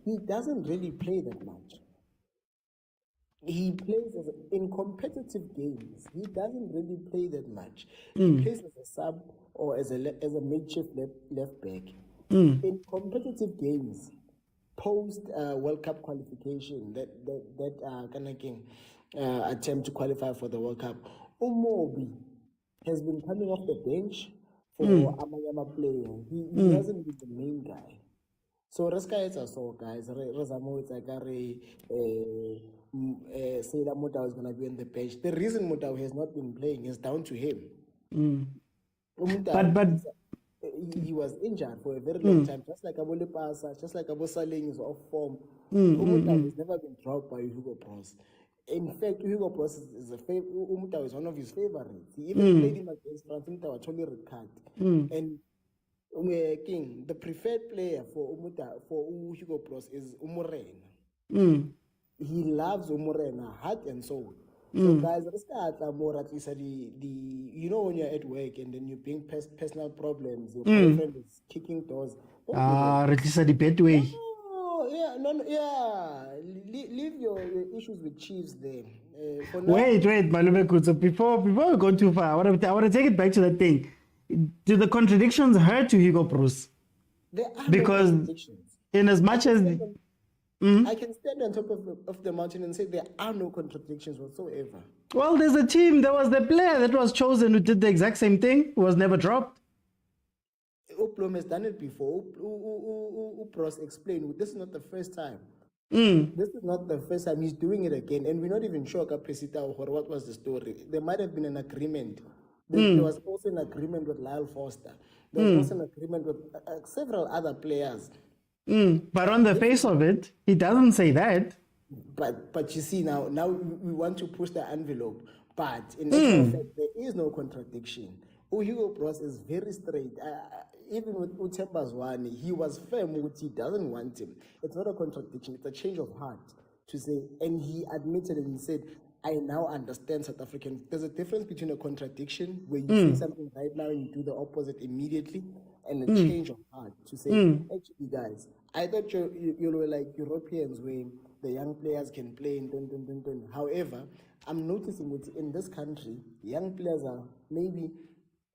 he doesn't really play that much. He plays in competitive games. He doesn't really play that much. He plays as a sub or as a makeshift left back. In competitive games, post World Cup qualification, that kind of attempt to qualify for the World Cup, Umobi has been coming off the bench for Amayama player. He hasn't been the main guy. So Reska so guys, Rezamo it's like say that Mutau is gonna be on the bench. The reason Mutau has not been playing is down to him. But he was injured for a very long time, just like Abole Pasa, just like Abo Saling is off form. Mutau has never been dropped by Hugo Bros. In fact, Hugo Bros is Mutau is one of his favorites. He even played him against France. Mutau actually red card. And King, the preferred player for Hugo Bros is Umurena. He loves Umurena, heart and soul. So guys, let's start more at least when you're at work and then you're being personal problems, your boyfriend is kicking doors. The bad way. Leave your issues with Chiefs there. Wait, Malume. So before we go too far, I want to take it back to that thing. Do the contradictions hurt to Hugo Bros? There are because no contradictions. In as much as I can stand on top of the mountain and say there are no contradictions whatsoever. Well, there's a team. There was the player that was chosen who did the exact same thing, who was never dropped. Oplom has done it before. Bros explained this is not the first time. This is not the first time he's doing it again, and we're not even sure or what was the story. There might have been an agreement. There was also an agreement with Lyle Foster. There was also an agreement with several other players. But on the face of it, he doesn't say that. But you see now we want to push the envelope. But in actual fact, there is no contradiction. Hugo Bros is very straight. Even with Utemba Zwane, he was firm with he doesn't want him. It's not a contradiction. It's a change of heart to say. And he admitted and he said, I now understand South African. There's a difference between a contradiction where you say something right now and you do the opposite immediately, and a change of heart to say, actually, guys, I thought you were like Europeans where the young players can play and dun. However, I'm noticing that in this country, young players are maybe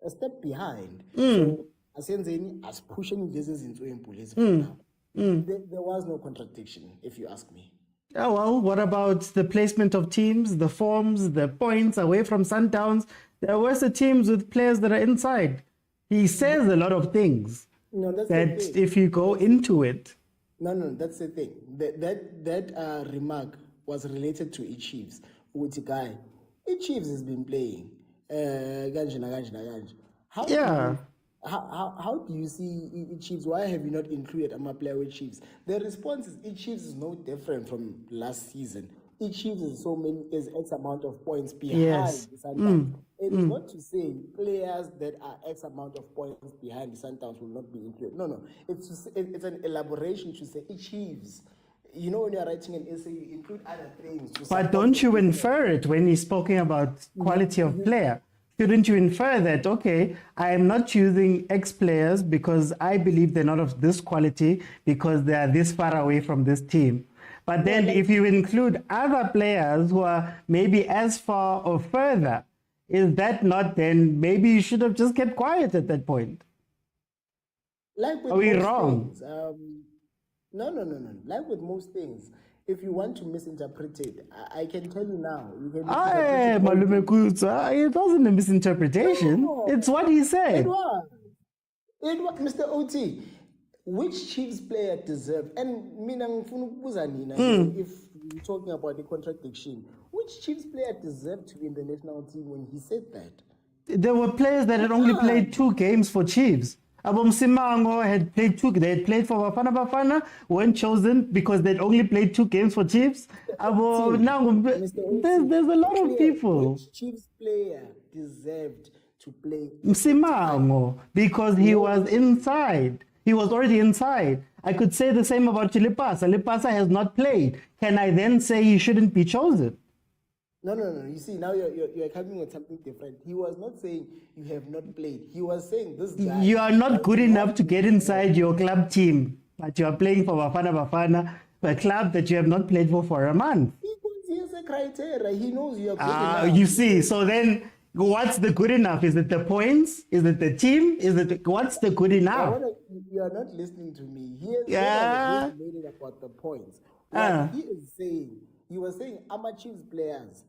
a step behind. So, as pushing Jesus into police for now. There was no contradiction, if you ask me. Oh, well, what about the placement of teams, the forms, the points away from Sundowns? There were the teams with players that are inside. He says a lot of things that if you go into it. No, that's the thing. That remark was related to Chiefs. With a guy, Chiefs has been playing. How do you see Chiefs? Why have you not included a player with Chiefs? The response is Chiefs is no different from last season. Chiefs is X amount of points behind Yes. the Sundowns. It is not to say players that are X amount of points behind the Sundowns will not be included. No. It's an elaboration to say Chiefs. You know, when you're writing an essay, you include other things. But don't you infer it when he's speaking about quality of player? Shouldn't you infer that, okay, I am not choosing X players because I believe they're not of this quality because they are this far away from this team. But then if you include other players who are maybe as far or further, is that not then maybe you should have just kept quiet at that point? Like with Are we most wrong? things, no. Like with most things, if you want to misinterpret it, I can tell you now. You can Aye, Malume Kutsa, it wasn't a misinterpretation. No. It's what he said. It was, Mr. OT. Which Chiefs player deserved? And mina ngifuna ukubuza nina, if you're talking about the contradiction, which Chiefs player deserved to be in the national team when he said that? There were players that had only played 2 games for Chiefs. Abom Simango had played 2. They had played for Bafana, weren't chosen because they'd only played 2 games for Chiefs. There's a lot of people. Which Chiefs player deserved to play? Simango, because he was inside. He was already inside. I could say the same about Chilipasa. Lipasa has not played. Can I then say he shouldn't be chosen? No. You see, now you're coming with something different. He was not saying you have not played. He was saying this guy. You are not good enough to get inside your club team, but you are playing for Bafana, a club that you have not played for a month. He has a criteria. He knows you're good enough. You see, so then what's the good enough? Is it the points? Is it the team? What's the good enough? You are not listening to me. He has made it about the points. What he is saying, he was saying Chiefs players.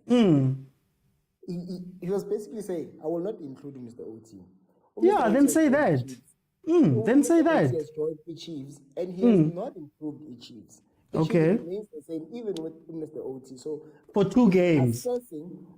He was basically saying, I will not include Mr. OT. Yeah, then say that. Then say that. He has joined the Chiefs and he has not improved the Chiefs. The Chiefs remains the same even with Mr. OT. So for 2 games.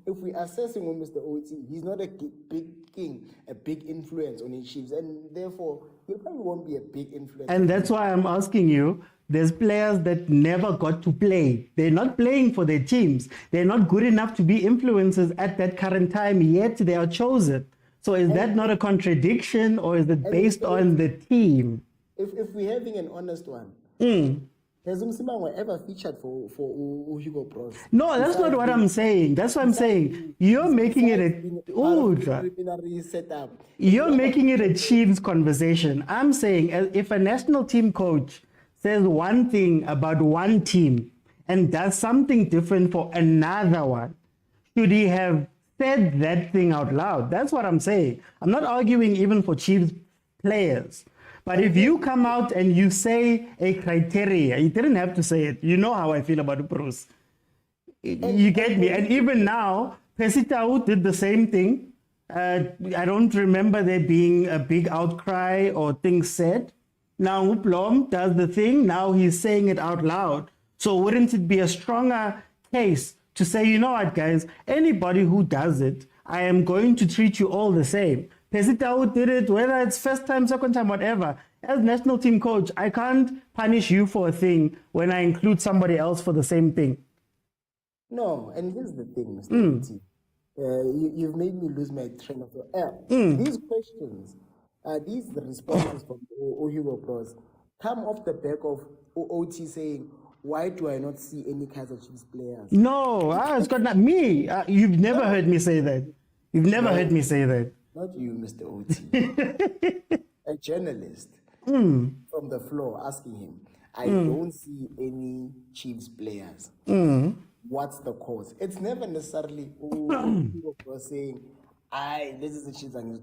If we're assessing with Mr. OT, he's not a big king, a big influence on the Chiefs, and therefore he probably won't be a big influence. And that's why I'm asking you. There's players that never got to play. They're not playing for their teams. They're not good enough to be influencers at that current time, yet they are chosen. So is that not a contradiction, or is it based on the team? If we're having an honest one, has Umsimango ever featured for Hugo Bros? No, that's not what I'm saying. That's what I'm saying. You're making it You're making it a Chiefs conversation. I'm saying if a national team coach says one thing about one team and does something different for another one, should he have said that thing out loud? That's what I'm saying. I'm not arguing even for Chiefs players. But if you come out and you say a criteria, you didn't have to say it. You know how I feel about the pros. You get me? And even now, Pesitau did the same thing. I don't remember there being a big outcry or things said. Now Uplom does the thing. Now he's saying it out loud. So wouldn't it be a stronger case to say, you know what, guys, anybody who does it, I am going to treat you all the same. Pesitau did it, whether it's first time, second time, whatever. As national team coach, I can't punish you for a thing when I include somebody else for the same thing. No, and here's the thing, Mr. T. You've made me lose my train of thought. These questions, these responses from Hugo Bros come off the back of OT saying, why do I not see any Kaizer Chiefs players? No, it's got not me. You've never heard me say that. You've never heard me say that. Not you, Mr. OT. A journalist from the floor asking him, I don't see any Chiefs players. What's the cause? It's never necessarily people saying, this is the Chiefs and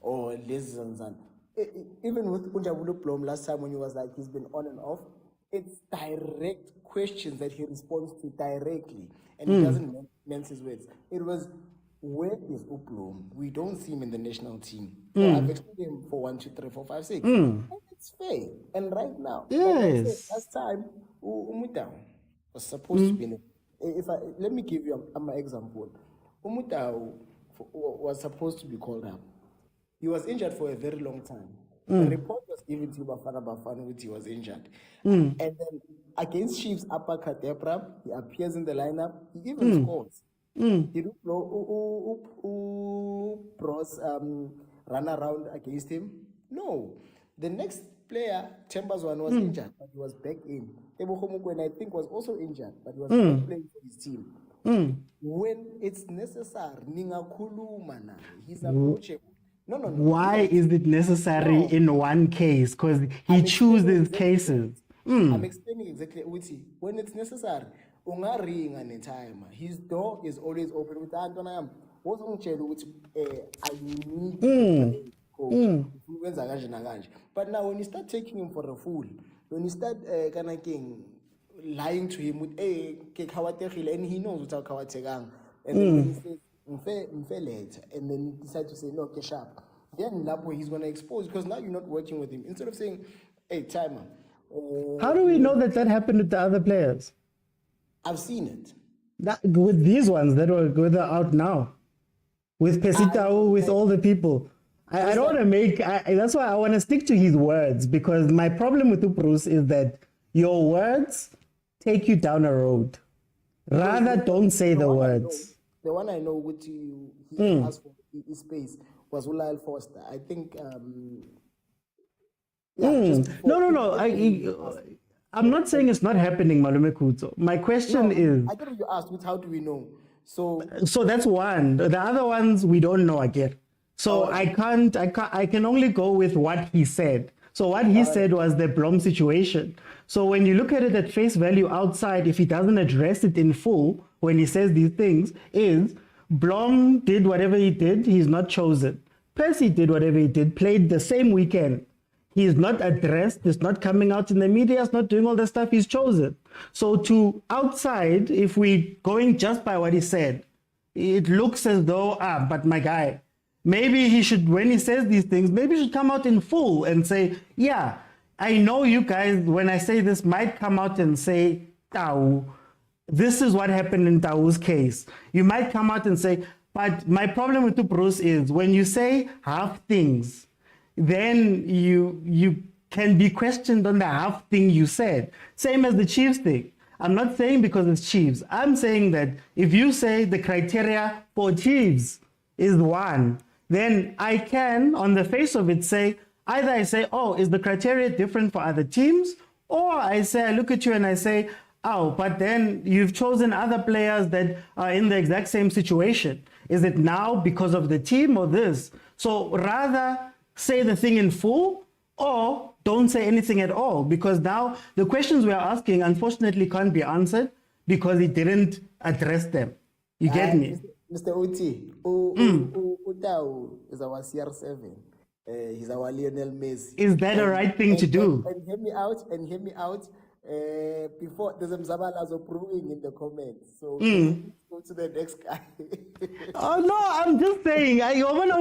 or this is even with Unjabulu Plom last time when he was like he's been on and off, it's direct questions that he responds to directly, and he doesn't mince his words. It was, where is Uplom? We don't see him in the national team. I've excluded him for 1, 2, 3, 4, 5, 6. And it's fair. And right now, yes, last time Umutau was supposed to be in it. Let me give you an example. Umutau was supposed to be called up. He was injured for a very long time. The report was given to Bafana which he was injured. And then against Chiefs, uppercut Debra, he appears in the lineup, he even scores. He do Bros run around against him. No. The next player, Chambers one was injured, but he was back in. Tebogo I think was also injured, but he was back playing for his team. When it's necessary, Ninga Kuluma now. He's approachable. No. Why is it necessary in one case? Because he chooses cases. I'm explaining exactly when it's necessary. Unga ring any time. His door is always open with Antonam. What's on which I need coach. But now when you start taking him for a fool, when you start kind of lying to him with and he knows what Kawategang, and then when he says later, and then you decide to say no, okay, sharp. Then that way he's gonna expose because now you're not working with him. Instead of saying, hey, timer. How do we know that happened with the other players? I've seen it. With these ones that are out now. With Pesitao, with all the people. I don't want to make... that's why I want to stick to his words, because my problem with Bruce is that your words take you down a road. Rather, don't say the words. The one I know which he asked for his space was Ulail Foster. I think... No. I'm not saying it's not happening, Malume Kuto. My question is... I thought you asked, how do we know? So that's one. The other ones, we don't know again. So I can only go with what he said. So what he said was the Blom situation. So when you look at it at face value outside, if he doesn't address it in full, when he says these things, is Blom did whatever he did, he's not chosen. Percy did whatever he did, played the same weekend. He's not addressed, he's not coming out in the media, he's not doing all the stuff he's chosen. So to outside, if we going just by what he said, it looks as though, but my guy, maybe he should, when he says these things, maybe he should come out in full and say, yeah, I know you guys, when I say this, might come out and say, Tau, this is what happened in Tau's case. You might come out and say, but my problem with you, Bruce, is when you say half things, then you can be questioned on the half thing you said. Same as the Chiefs thing. I'm not saying because it's Chiefs. I'm saying that if you say the criteria for Chiefs is one, then I can, on the face of it, say, either I say, oh, is the criteria different for other teams? Or I say, I look at you and I say, oh, but then you've chosen other players that are in the exact same situation. Is it now because of the team or this? So rather say the thing in full or don't say anything at all, because now the questions we are asking unfortunately can't be answered because he didn't address them. You get me? Mr. Oti, Utau is our CR7. He's our Lionel Messi. Is that a right thing to do? And hear me out. Before there's some Zabalas approving in the comments. So go to the next guy. Oh no, I'm just saying,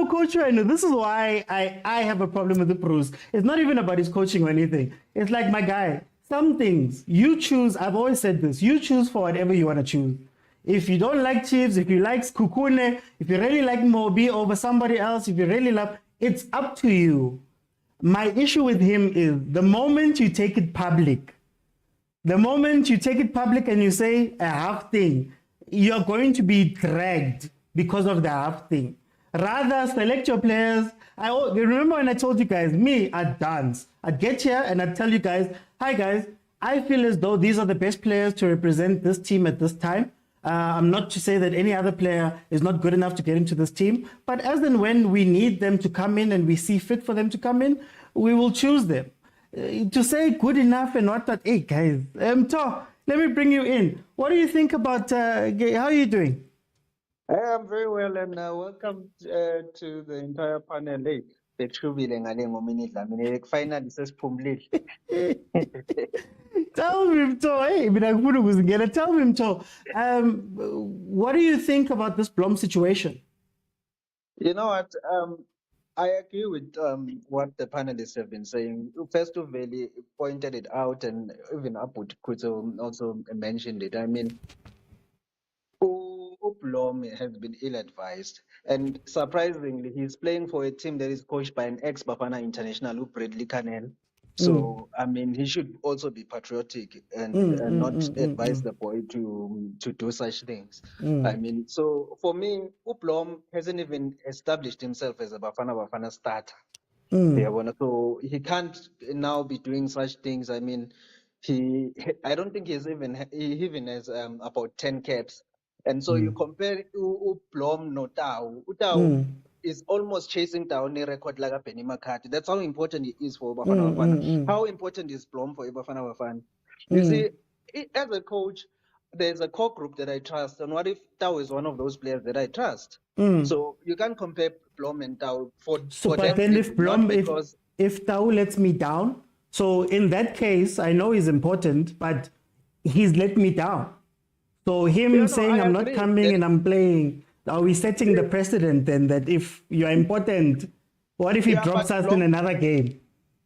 coach, this is why I have a problem with the Bruce. It's not even about his coaching or anything. It's like, my guy, some things you choose, I've always said this, you choose for whatever you want to choose. If you don't like Chiefs, if you like Kukune, if you really like Mobi over somebody else, if you really love, it's up to you. My issue with him is the moment you take it public, and you say a half thing, you're going to be dragged because of the half thing. Rather, select your players. Remember when I told you guys, I'd dance. I'd get here and I'd tell you guys, hi guys, I feel as though these are the best players to represent this team at this time. I'm not to say that any other player is not good enough to get into this team, but as and when we need them to come in and we see fit for them to come in, we will choose them. To say good enough and not that, hey guys, To, let me bring you in. What do you think about, how are you doing? I am very well, and welcome to the entire panel. Hey, bethubile ngale ngominye idlamini finally sesiphumulile. Tell me, To, hey, tell me, To, what do you think about this Blom situation? You know what? I agree with what the panelists have been saying. First of all, pointed it out, and even Aput Kuto also mentioned it. I mean, Blom has been ill-advised, and surprisingly, he's playing for a team that is coached by an ex-BAFANA international, Bradley Canel. So I mean, he should also be patriotic and not advise the boy to do such things. I mean, so for me, Uplom hasn't even established himself as a Bafana starter. Yeah, so he can't now be doing such things. I mean, I don't think he even has about 10 caps. And so you compare Uplom no Tau. Utau is almost chasing down a record like a Penny McCarthy. That's how important he is for Bafana Bafana. How important is Plom for Bafana Bafana? You see, as a coach, there's a core group that I trust. And what if Tau is one of those players that I trust? So you can't compare Blom and Tau for But that then if reason, not Blom, because if Tau lets me down, so in that case, I know he's important, but he's let me down. So him no, saying I I'm not agree coming that and I'm playing, are we setting the precedent then that if you're important, what if he yeah, drops but us in Blom another game?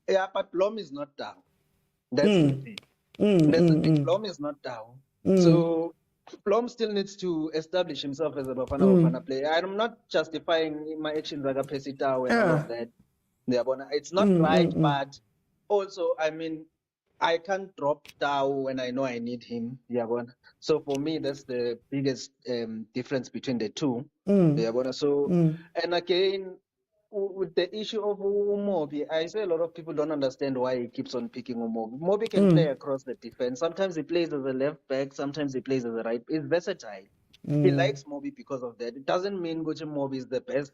yeah, but Blom is not down. That's the thing. That's the thing. Blom is not down. So Blom still needs to establish himself as a Bafana player. I'm not justifying my actions like a Pesitao and all Yeah. of that. Yeah, but it's not right, but also, I mean, I can't drop Tao when I know I need him. Yeah, but so for me, that's the biggest difference between the two. Yeah, but so and again, with the issue of Umobi, I say a lot of people don't understand why he keeps on picking Umobi. Mobi can play across the defense. Sometimes he plays as a left back. Sometimes he plays as a right. He's versatile. He likes Moby because of that. It doesn't mean Gucci Moby is the best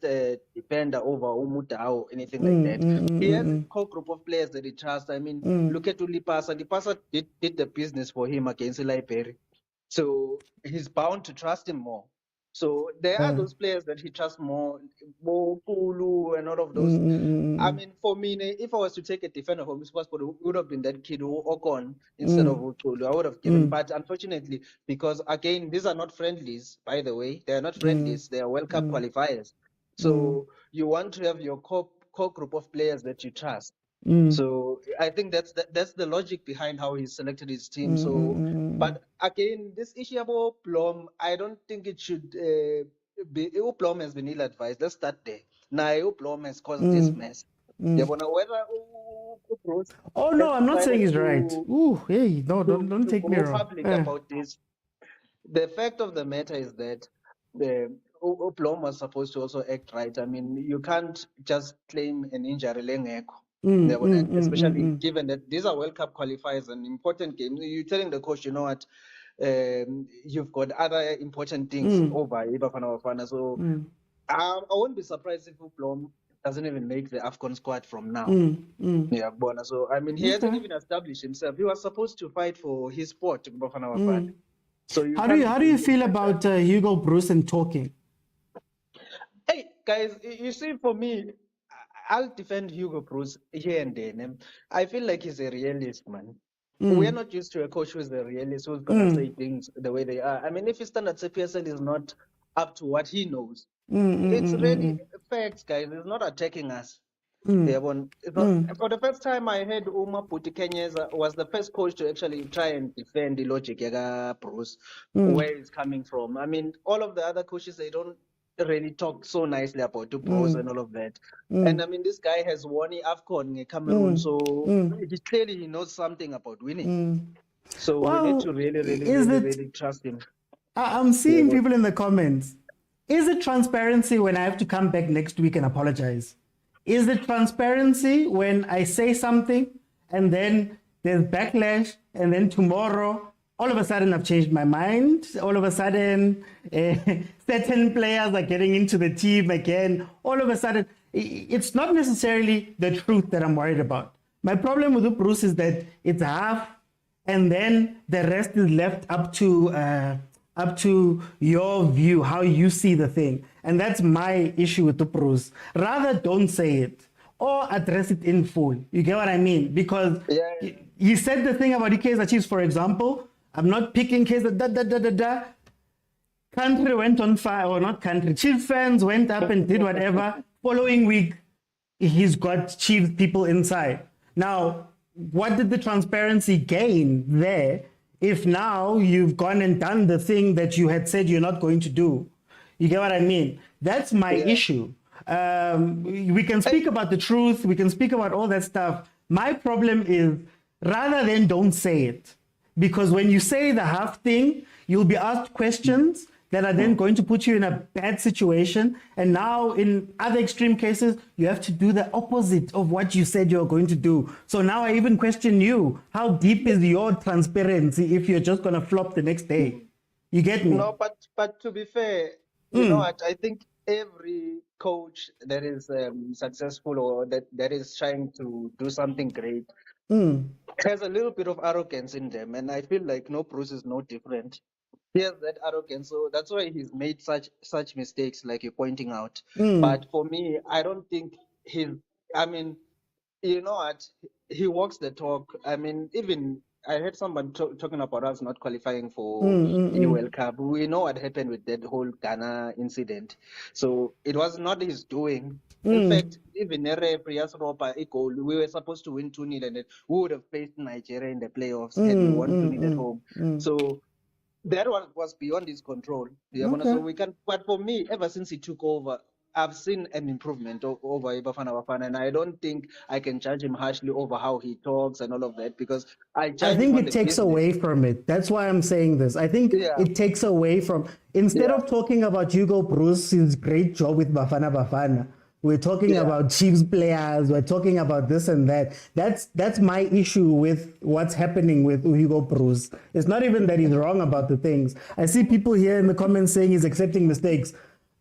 defender over Umuta or anything like that. He has a core group of players that he trusts. I mean, look at Ulipasa. Lipasa did the business for him against Eli Perry. So he's bound to trust him more. So there are those players that he trusts more, Kulu and all of those. I mean, for me, if I was to take a defender from his passport, it would have been that kid who Ocon instead of Kulu. I would have given. But unfortunately, because again, these are not friendlies, by the way. They are not friendlies. They are World Cup qualifiers. So you want to have your core group of players that you trust. So I think that's the logic behind how he selected his team. So, but again, this issue about Plum, I don't think it should be. Plum has been ill-advised. Let's start there. Now, Plum has caused this mess. Yeah, but now whether Bruce Oh has no, I'm not saying decided he's right. Ooh, hey, no, don't to take me go wrong. public about this, the fact of the matter is that the Oplom was supposed to also act right. I mean, you can't just claim an injury lengeko. Especially given that these are World Cup qualifiers and important games. You're telling the coach, you know what, you've got other important things over Ibafana Bafana. So I won't be surprised if Oplom doesn't even make the AFCON squad from now. Yeah, Bona. So I mean, he hasn't even established himself. He was supposed to fight for his spot, Bafana Bafana. So you How can't do you be feel like about Hugo Bruce and talking? Hey guys, you see, for me, I'll defend Hugo Bruce here and there. I feel like he's a realist, man. We're not used to a coach who's a realist, who's gonna say things the way they are. I mean, if his standard PSL is not up to what he knows, it's really facts, guys. It's not attacking us. Yeah, it's not, for the first time I heard Uma Putikenyeza was the first coach to actually try and defend the logic Yaga Bruce, where he's coming from. I mean, all of the other coaches, they don't really talk so nicely about the Bruce and all of that. And I mean, this guy has won the AFCON in Cameroon, so clearly he knows something about winning. So we need to Well, really, really, is really, it? really trust him. I'm seeing people in the comments. Is it transparency when I have to come back next week and apologize? Is it transparency when I say something and then there's backlash and then tomorrow all of a sudden I've changed my mind? All of a sudden certain players are getting into the team again. All of a sudden, it's not necessarily the truth that I'm worried about. My problem with Bruce is that it's half and then the rest is left up to your view, how you see the thing. And that's my issue with the Bruce. Rather, don't say it or address it in full. You get what I mean? Because he said the thing about the Kaizer Chiefs, for example. I'm not picking Kaizer, Country went on fire, or not country. Chiefs fans went up and did whatever. Following week, he's got Chiefs people inside. Now, what did the transparency gain there if now you've gone and done the thing that you had said you're not going to do? You get what I mean? That's my issue. We can speak about the truth. We can speak about all that stuff. My problem is rather than don't say it, because when you say the half thing, you'll be asked questions that are then going to put you in a bad situation. And now in other extreme cases, you have to do the opposite of what you said you're going to do. So now I even question you, how deep is your transparency if you're just going to flop the next day? You get me? No, but to be fair, you know what? I think every coach that is successful or that is trying to do something great has a little bit of arrogance in them, and I feel like no Bruce is no different. He has that arrogance, so that's why he's made such mistakes, like you're pointing out. But for me, I don't think he's. I mean, you know what? He walks the talk. I mean, even I heard someone talking about us not qualifying for the World Cup. We know what happened with that whole Ghana incident. So it was not his doing. In fact, even Prias Ropa goal, we were supposed to win 2-0, and we would have faced Nigeria in the playoffs had we won 2-0 at home. So that one was beyond his control. So we can, but for me, ever since he took over, I've seen an improvement over BAFANA, and I don't think I can judge him harshly over how he talks and all of that, because I I judge think him on it the takes business. away from it. That's why I'm saying this. I think Yeah. it takes away from, instead Yeah. of talking about Hugo Bruce's great job with Bafana, we're talking Yeah. about Chiefs players, we're talking about this and that. That's my issue with what's happening with Hugo Bruce. It's not even that he's wrong about the things. I see people here in the comments saying he's accepting mistakes.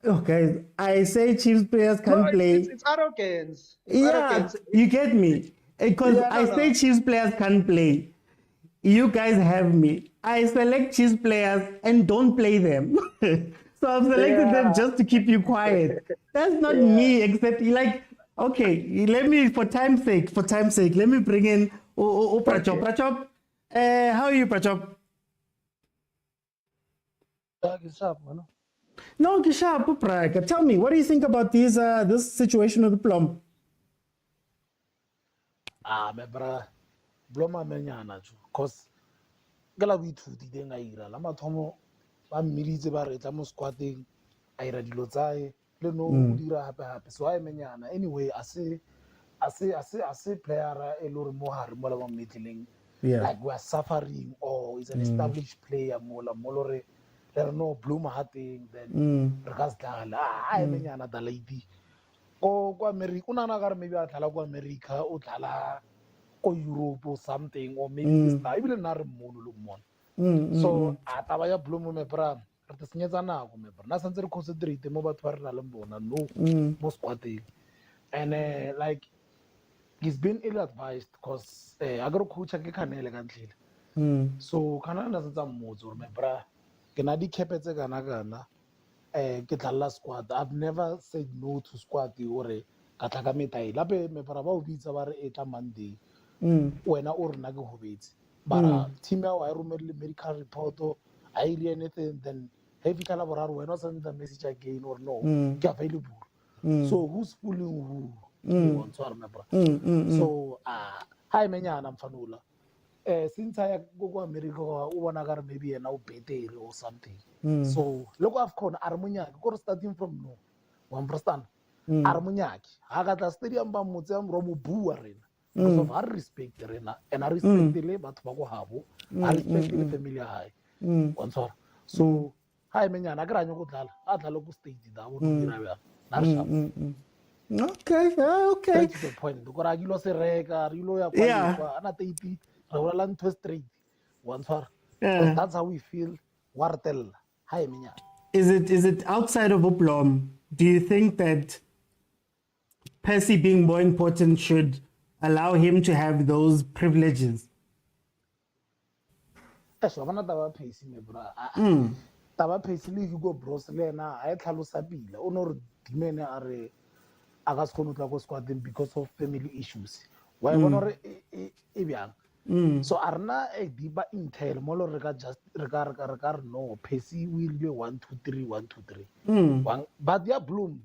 Okay, I say Chiefs players No, can't play. it's arrogance. It's Yeah, arrogance. you get me? Because Yeah, I say Chiefs players can't play. You guys have me. I select Chiefs players and don't play them. So I've selected them just to keep you quiet. That's not me, except like, okay, let me, for time's sake, let me bring in Prachop. Prachop, how are you, Prachop? No, Kisha, Pupraka. Tell me, what do you think about this situation with the plum? Me bra bloma menyana jo cause gala we thuti ding a ira la mathomo ba mmiditse ba re tla mo squatting a ira dilo tsae le no o dira hape so I menyana anyway ase player e lo re mo hare mo la mo meeting Yeah. like we are suffering or is an established player mo lo re no bloma hating then re ka sdala I menyana da lady ko America una na gare maybe a thala ko America o thala ko Europe or something or maybe this na ibile na re mono lo mona so a taba ya blomo me bra re te senyetsa nako me bra na santse re concentrate mo batho ba re na le bona no mo squatting and like he's been ill advised because a go coach ke khanele ka ntlhile so kana na tsa mmotso me bra ke na di kepe tse kana ke tlalla squad. I've never said no to squad ore ka tla ka metai lape me para ba o bitsa ba re eta Monday wena o rena ke go betse bara team ya wa romela medical report I really anything then if you kala boraro wena send the message again or no ke available so who's fooling who you want to remember so hi menyana mfanula since I go America o bona ka re maybe yena o better or something so look AFCON a re monyaki go starting from no wa understand a re monyaki ha ka tla stadium ba motse a mo bua rena because of our respect rena and I respect le batho ba go habo I respect le family ya hae wa ntshwara so ha menyana ka ra nyo go tlala a tlala go state da go dira bja na re sharp Okay, okay. straight to the point go ra gilo se reka re ilo ya kwa ana teiti re bolela ntho straight wa ntshwara because that's how we feel wa re tella ha menyana Is it outside of Uplom? Do you think that Percy being more important should allow him to have those privileges? so bana taba pace me bra taba pace le Hugo Bros le na a e tlhalosa pila o no re dimene a re a ka se kgone tla go squading because of family issues wa bona re e byang so arna e diba intel mo lo re ka just re ka no pace will be 1 2 3 1 2 3 but ya bloom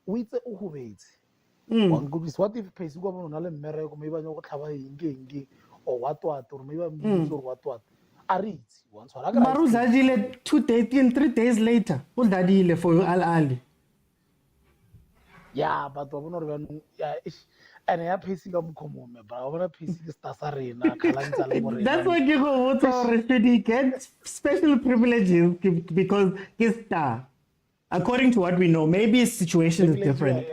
o itse o go betse what if pace go bona le mmereko me ba nyo go tlhaba eng or what or me ba mmitso or what a re itse once wa ka Maru Zadile 2 days and 3 days later. What dadile for Al Ali? yeah but wa bona re ba yeah and ya pacing ka mokhomo me bra bona pacing ke sta sa rena khalantsa le morena That's why you go what should he get special privileges because he's star. According to what we know, maybe his situation is different.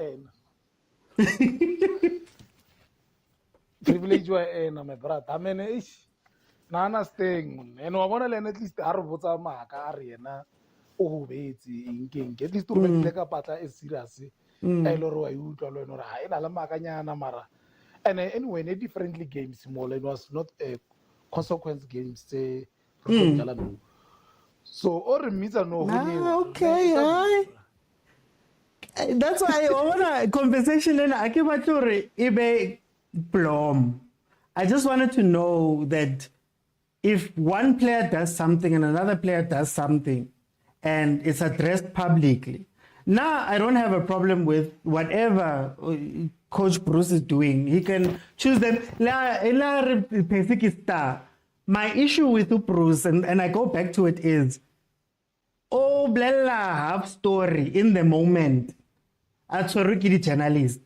Privilege wa ena me bra ta mene ish na understand and wa bona le at least a re botsa maka a re yena o go betsi inkeng at least o re betile ka patla e serious e le re wa utlwa le wena re ha ena le makanyana mara and anyway ne differently games more it was not a consequence games tse re tla no so o re mitsa no Okay, that's why I want a conversation and I keep ibe Blom. I just wanted to know that if one player does something and another player does something and it's addressed publicly, now I don't have a problem with whatever Coach Bruce is doing. He can choose them. My issue with Bruce, and I go back to it, is blela half story in the moment. Atsoriki journalist.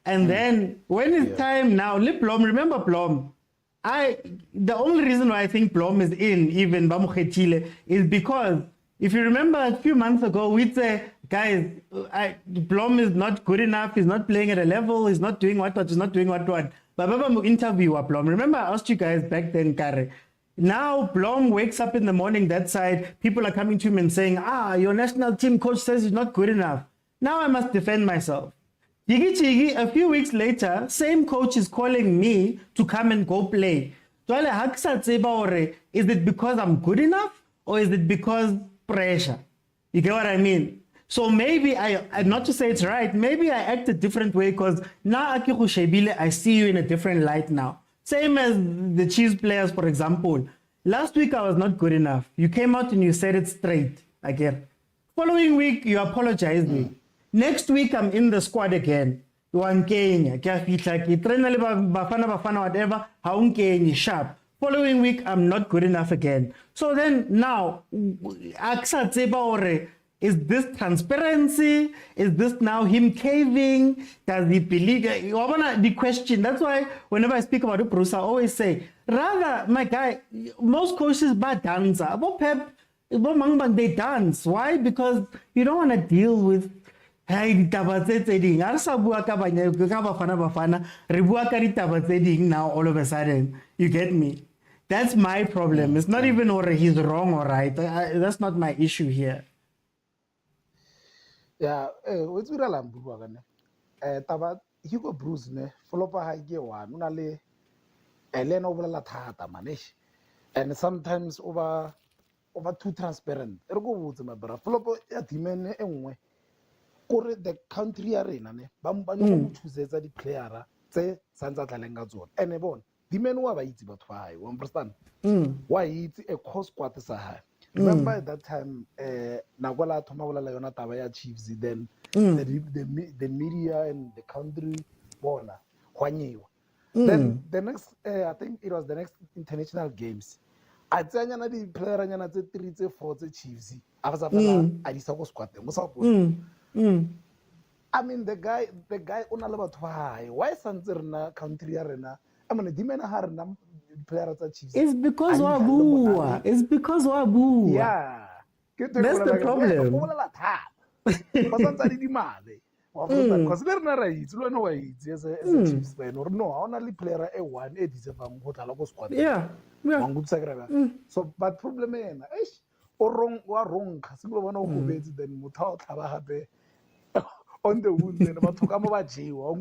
And then when it's time now, Blom, remember Blom. The only reason why I think Blom is in, even Bamukhetile, is because if you remember a few months ago, we'd say, guys, Blom is not good enough, he's not playing at a level, he's not doing what, he's not doing what. But Baba interview Blom. Remember I asked you guys back then, Kare. Now Blom wakes up in the morning that side, people are coming to him and saying, your national team coach says he's not good enough. Now I must defend myself. Yigi, a few weeks later, same coach is calling me to come and go play. Is it because I'm good enough or is it because pressure? You get what I mean? So maybe not to say it's right, maybe I act a different way because now I see you in a different light now. Same as the Chiefs players, for example. Last week I was not good enough. You came out and you said it straight. Following week, you apologized me. Next week, I'm in the squad again. One Kenya, Bafana, whatever, how Kenya, sharp. Following week, I'm not good enough again. So then now, is this transparency? Is this now him caving? Does he believe? The question. That's why whenever I speak about Bruce, I always say, rather, my guy, most coaches bad dancer. About Pep, they dance. Why? Because you don't want to deal with now all of a sudden. You get me? That's my problem. It's not even or he's wrong or right. That's not my issue here. Yeah, what's with alam bua kana? Taba Hugo Bruce ne follow pa ha ke one una le elena obolela thata manish. And sometimes over too transparent. Re go botse mabara follow ya dimene enngwe. Kore the country arena ne ba no go thusetsa di player tse santsa tlaleng ka tsona. Ene bona dimene wa ba itse batho ba hae, you understand? Wa itse a course kwate sa hae. Remember at that time, Nagola Tomawola Leona Tabaya Chiefs, then the media and the country, Bona, Then the next, I think it was the next international games. I tell you, the player and the 3-4 Chiefs. I was a squad. I mean, the guy, on a level why Sanzerna country arena? I mean, the Dimena Harnam. It's because Wabu. It's because Wabu. Yeah. That's the problem. Because they're not right. It's not right. As a Chiefs fan, or no, only player a one, it is a hotel squad. Yeah. So, but problem is, or wrong, Casino one of who then without Tabahabe on the wound, then about to come over G. So it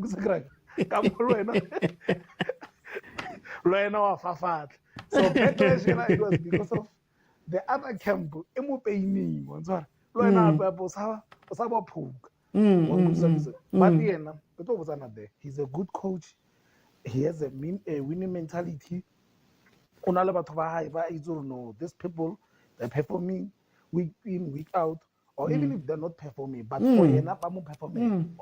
was because of the other camp. But he's a good coach. He has a winning mentality. These people, they're performing week in, week out, or even if they're not performing, but for enough, I'm performing.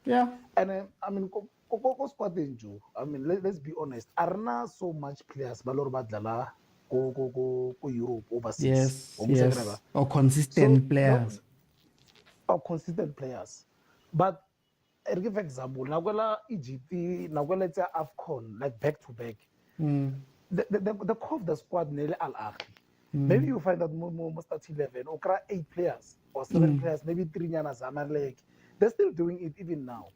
Yeah. And I mean, I mean, let's be honest. Arna so much players, Balor Badala, go Europe overseas. Yes. Or consistent players. Or consistent players. But give example, nakwela Egypt, nakwela AFCON, like back to back. The core of the squad nearly Al Ahly. Maybe you find that more start 11, or 8 players or 7 players, maybe 3 Nyana Zamalek. They're still doing it even now.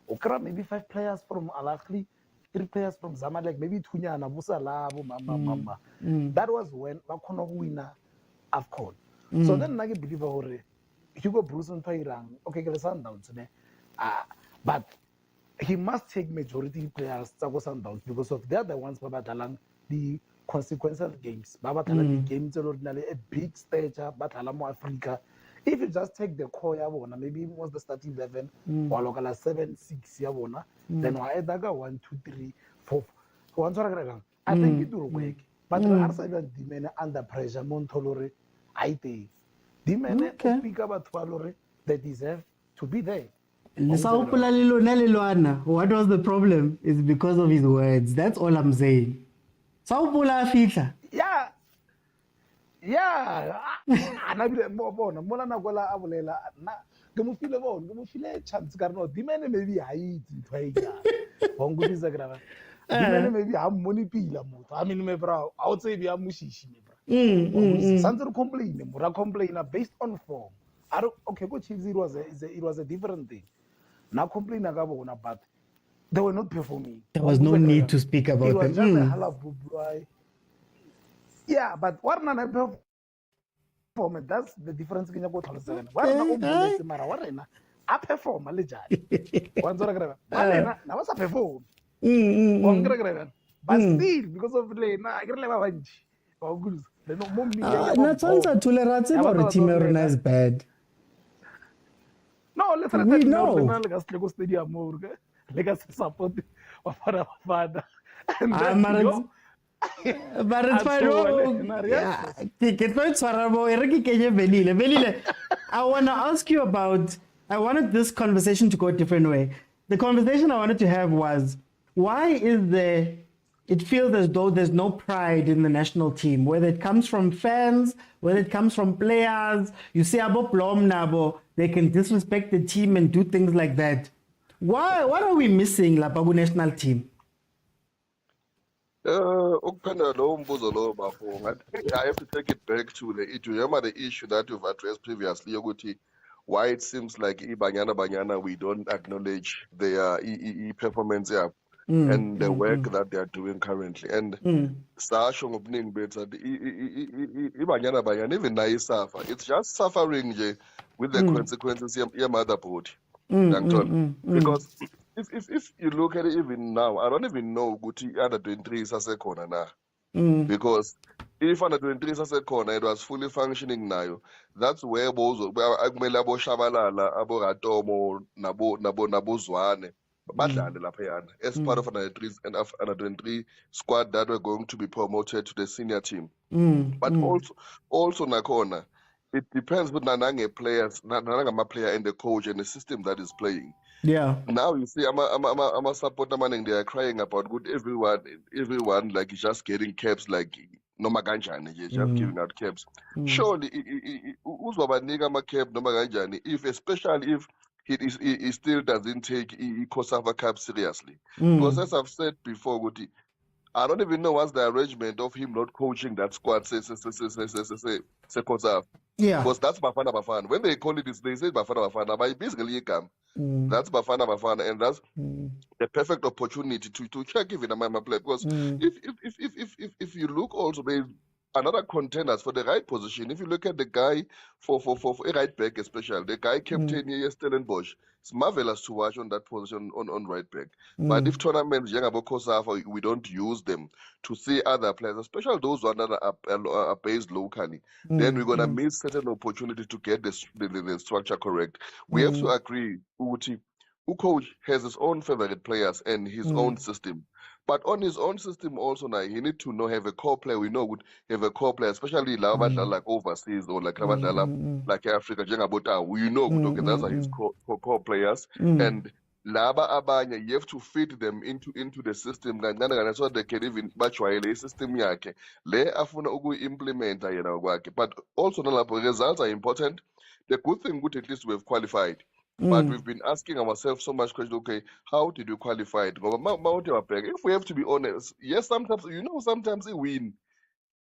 Okra maybe 5 players from Al Ahly, 3 players from Zamalek, maybe 2 Nyana Busalabu, Mama. That was when Makono winner AFCON. So then I believe Hugo Bruce and Tairang, okay, Sundowns today. But he must take majority players Tsago Sundowns because of they're the ones Baba the consequential games. Baba the games ordinarily a big stage, but Alamo Africa. If you just take the core Yabona, maybe was the starting 11 or local 7, 6 Yabona, then Waedaga 1, 2, 3, 4. I think it will work. But the men under pressure, Montolore, I think. The men pick up they deserve to be there. What was the problem? Is because of his words. That's all I'm saying. Yeah. Anabile mbona nakwela abulela na ngemufile chance karno dimene maybe haiti twaika bongudisa grava dimene maybe hammoni pila motho I mean me bra out say be amushishi me bra sanzer complain based on form okay go Chiefs it was a different thing now complain akabona but they were not performing. There was no need to speak about them. It was just a halabubu. Yeah, but what na perform? That's the difference. Kenya go tell us again. What na umbuletse mara what na a perform alejani. Kwanza grava. What na was a perform. Kwanza grava. But still because of le na agrele ba banji. Ba guru. Le no mommy. Na tsantsa tolerance for team is bad. No, let's we know. Let's go stadium more. Let's support Bafana. But it's fine. I want to ask you about, I wanted this conversation to go a different way. The conversation I wanted to have was, why is there, it feels as though there's no pride in the national team, whether it comes from fans, whether it comes from players. You see, Abo Plom Nabo, they can disrespect the team and do things like that. What are we missing, La Babu national team? I have to take it back to the issue that you've addressed previously, Yoguti, why it seems like Banyana, we don't acknowledge their performance and the work that they are doing currently. And Sashong opening better, Banyana, even I suffer. It's just suffering with the consequences, your motherboard. Because if you look at it even now, I don't even know Guti under 23 is as a corner now. Because if under 23 is as a corner, it was fully functioning now. That's where Bozo, where Agmelabo Shabalala, Abo Ratomo, Nabo Zwane, Badland Lapayan, as part of under 23 squad that were going to be promoted to the senior team. But also Nakona, it depends with Nananga players, Nananga player and the coach and the system that is playing. Yeah. Now you see, I'm a supporter man, and they are crying about good everyone like just getting caps like no maganjani, just giving out caps. Surely, uzwabaniga ma cap no maganjani. Especially if he still doesn't take Kosafa cap seriously. Because as I've said before, Guti, I don't even know what's the arrangement of him not coaching that squad. Say Kosafa. Yeah. Because that's Bafana. When they call it this, they say Bafana. But basically, come. That's Bafana, and that's the perfect opportunity to check even a Mama play. Because if you look also, there's another contenders for the right position. If you look at the guy for a right back, especially the guy captain here, Stellenbosch, it's marvelous to watch on that position on right back. But if tournaments, young Kosafa, we don't use them to see other players, especially those ones that are based locally, then we're gonna miss certain opportunity to get the structure correct. We have to agree, Uti, coach has his own favorite players and his own system. But on his own system also now, he need to have a core player. We know would have a core player, especially like overseas or like like Africa, we know okay, those are his core players. And Laba Abanya, you have to fit them into the system. So they can even batch system yake. Le afuna ugu implement work. But also results are important. The good thing would at least we have qualified. But we've been asking ourselves so much questions. Okay, how did you qualify it? If we have to be honest, yes, sometimes we win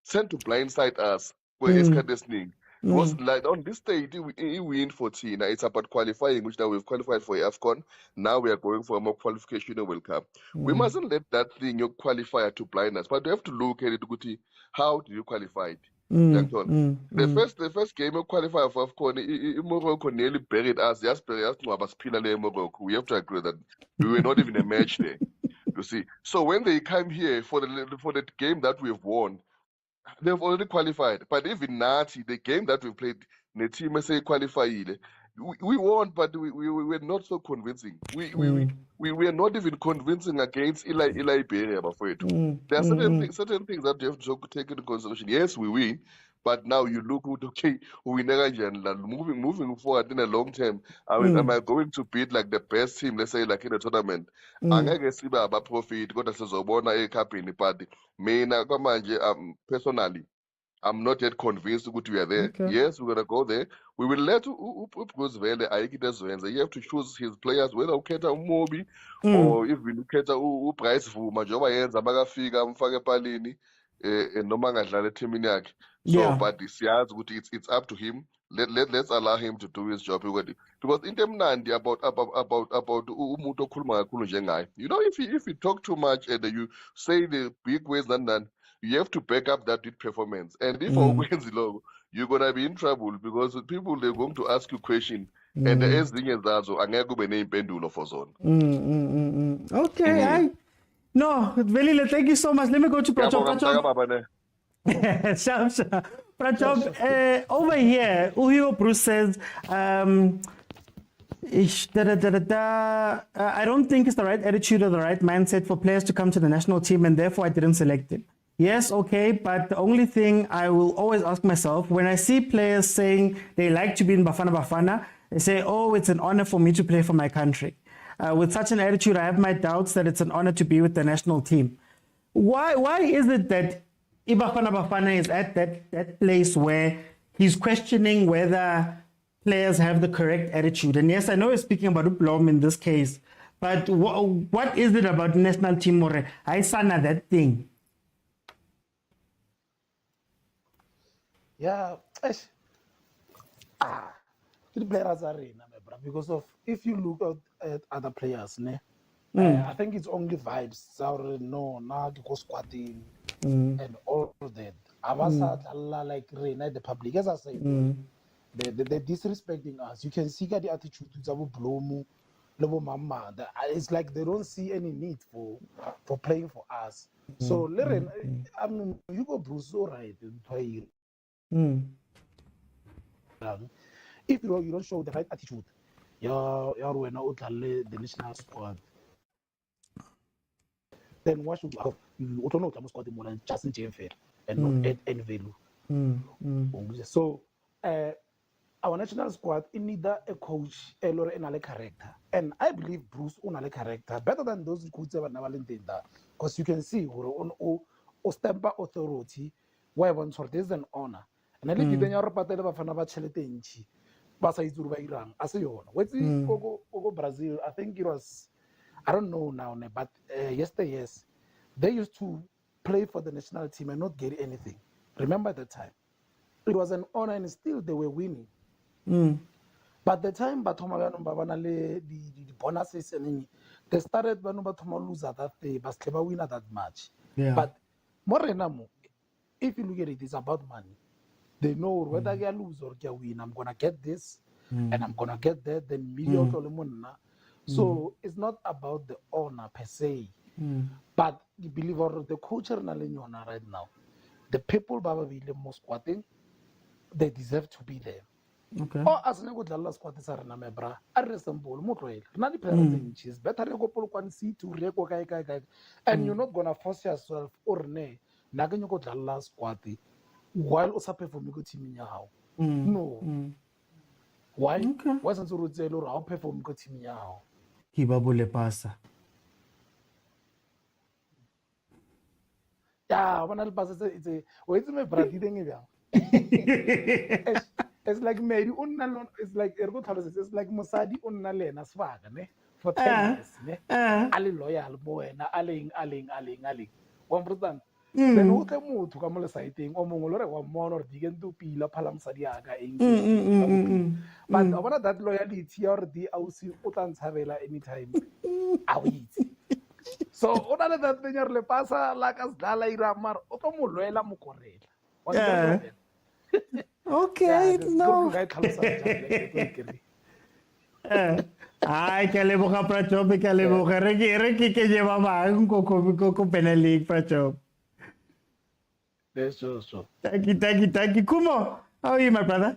tend to blindside us esikhathi esiningi because like on this stage we win 14. It's about qualifying, which now we've qualified for AFCON. Now we are going for a more qualification in World Cup. We mustn't let that thing, your qualifier, to blind us, but we have to look at it ukuthi, how do you qualify it? Uyangithola? The first game of qualifier for AFCON, Morocco nearly buried us. Just buried us. Morocco. We have to agree that we were not even a match there. You see, so when they come here for the game that we've won, they've already qualified. But even Nati, the game that we played, the team say qualified. We won, but we were not so convincing. We were not even convincing against Liberia, bafowethu. There are certain things that you have to take into consideration. Yes, we win, but now you look at, okay, we never moving forward in the long term. I mean, am I going to beat like the best team, let's say like in a tournament? Angeke sibe abaprofit kodwa sizobona ekhapini, but mina kwamanje personally I'm not yet convinced that we are there. Okay. Yes, we're gonna go there. We will let Vele Aikidezwenza. You have to choose his players, whether ukhetha uMobi or if we ukhetha uBryce Vuma njengoba yenza makafika amfake epalini noma angadlala ethimini yakhe. So Yeah. but siyazi ukuthi it's up to him. Let's allow him to do his job because into emnandi about umuntu okhuluma kakhulu njengaye. You know, if you talk too much and you say the big ways and you have to back up that with performance. And if awukwenzi lokho, you're gonna be in trouble because people, they're going to ask you questions and ezinye zazo angeke kube neyimpendulo for zona. Okay, no, Velile, thank you so much. Let me go to Ngiyabonga, mtaka Prachop. baba ne. Sure. Prachop, over here, Uhiyo Bruce says, I don't think it's the right attitude or the right mindset for players to come to the national team, and therefore I didn't select him. Yes, okay, but the only thing I will always ask myself, when I see players saying they like to be in Bafana, they say, oh, it's an honor for me to play for my country. With such an attitude, I have my doubts that it's an honor to be with the national team. Why is it that Bafana is at that place where he's questioning whether players have the correct attitude? And yes, I know you're speaking about Ublom in this case, but what is it about national team or I sana that thing? Yeah, the players are in, because of if you look at other players, I think it's only vibes. No, go squatting and all of that. Abasa like Reina the public, as I say, they're disrespecting us. You can see the attitude to Blomu, Lobo Mama. It's like they don't see any need for playing for us. So, I mean, you go Bruce, all right. If you don't show the right attitude, you're the national squad. Then why should you don't know squad more than just in JFL and not add any value? So our national squad in neither a coach or a character. And I believe Bruce on a character better than those coaches ever never that. Because you can see on stamp authority why one sort is an honor. And I think then you're patela bafana ba chelete nchi basa izuru ba irang asiyona wethi go Brazil. I think it was, I don't know now, but yesterday, yes, they used to play for the national team and not get anything. Remember that time? It was an honor and still they were winning. But the time Batoma the bonuses and they started Batoma lose at that day, but Clever win at that match. Yeah. But more if you look at it, it's about money. They know whether they lose or they win. I'm gonna get this, and I'm gonna get that. Then million So it's not about the honor per se, but you believe the culture right now. The people most squatting, they deserve to be there. Okay. Or as an good squat is a remember, I resemble Motroil. Not the parents is better go Polquan see to Reko, and you're not gonna force yourself or nay. Nagan you got the last squatty while Osape for me go team in your house. No. Why? Okay. Wasn't so rude or I'll pay for me go team in your house. Kibabule pasa. Yeah, when I'll pass it's a wait to my brother. It's like maybe it's like it's like Mosadi unna lena swaga ne for 10 Uh, years ne. uh, Ali loyal boy na aling. Wa understand? Then mm, o tle motho ka mo lesaeteng o mongwe lore wa mmona gore di kento pila phala mosadi aga eng mm, mm, ka mm, bopila. mm, But mm. I want that loyalty ya gore di ausi o tla ntshabela anytime a o itse. So o na le that thing ya re le pasa la ka sidlala ira mara o tlo mo lwela mo korela. Wa ke Yeah. re Okay, no. guy tlhalosa jang like tlo ikere. Ay, ke leboga Prajob, ke leboga. Re ke lleva bang ko Benelink Prajob. That's so. Thank you. Kumo, how are you, my brother?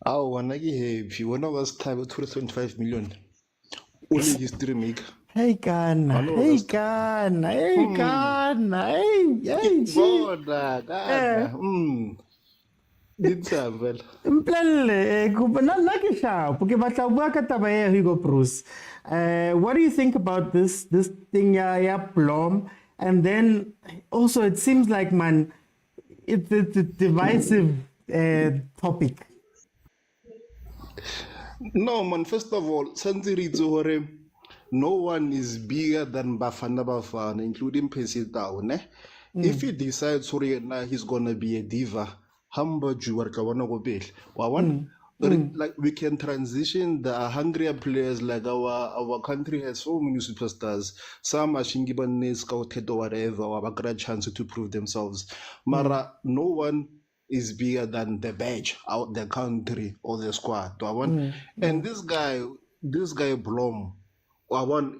Aw, wena ke happy. Wena wa Sithabe 275 million. Only history maker. Hey, Kana. Wena wa Hey, Sithabe. Kana. Hey, Kana. Hey, gee. Bona, Eh, kana. Ditsabel. Mplele, na ke sharp. Ke batla bua ka taba ya Hugo Bruce. What do you think about this thing ya Blom? And then also it seems like, man, it's a divisive topic. No, man, first of all, Sanziri Zohore, no one is bigger than Bafana, including Pesitao, ne? If he decides, sorry, now he's gonna be a diva, Hamba Juarkawana Gobel. Like we can transition the hungrier players, like our country has so many superstars. Some are Shingiban scouted or whatever, or have a great chance to prove themselves. Mara, no one is bigger than the badge out the country or the squad. And this guy Blom,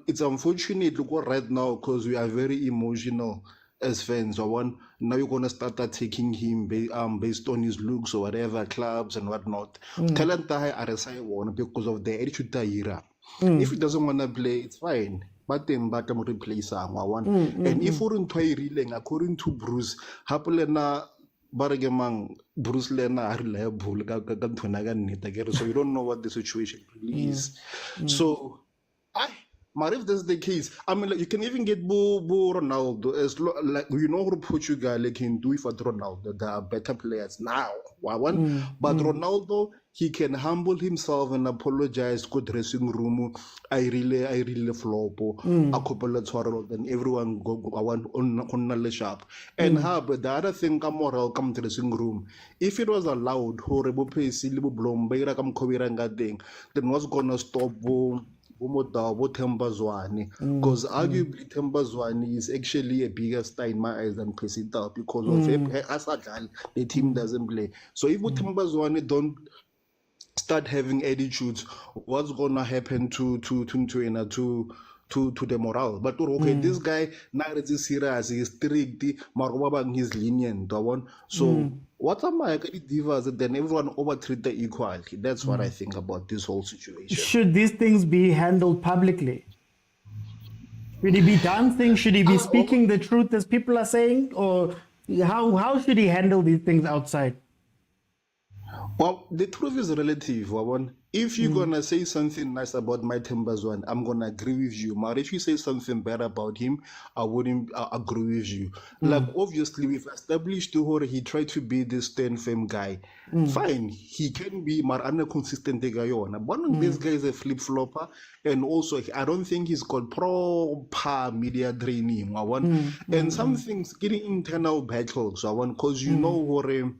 it's unfortunate look right now because we are very emotional as fans. Now you're gonna start taking him based on his looks or whatever, clubs and whatnot. Talent RSI won because of the attitude Tahira. If he doesn't wanna play, it's fine. But then batam replace him. And if we're in according to Bruce, Hapulena Baragemang Bruce Lena reliable, so you don't know what the situation really is. So but if that's the case, I mean, like, you can even get Bo Ronaldo, like you know who Portugal like, can do it for Ronaldo. There are better players now. But Ronaldo, he can humble himself and apologize. Go dressing room. I really flop. A couple of twirl, then everyone go on the shop. And but the other thing, moral come dressing room. If it was allowed, horrible pace, silly blom, then what's gonna stop? Because arguably Thembazwane is actually a bigger star in my eyes than Pesita because of the team doesn't play. So if Thembazwane don't start having attitudes, what's gonna happen to the morale? But okay, this guy now is serious, he's strict, he's lenient. So what am I divas? Then everyone overtreated equally. That's what I think about this whole situation. Should these things be handled publicly? Should he be dancing? Should he be speaking the truth as people are saying? Or how should he handle these things outside? Well, the truth is relative. If you're gonna say something nice about my Thembazwane, I'm gonna agree with you. But if you say something bad about him, I wouldn't agree with you. Like obviously, we've established he tried to be this stand fame guy. Fine, he can be Marana consistent guy. But this guy is a flip flopper, and also I don't think he's got proper media training. And some things getting internal battles. Because you know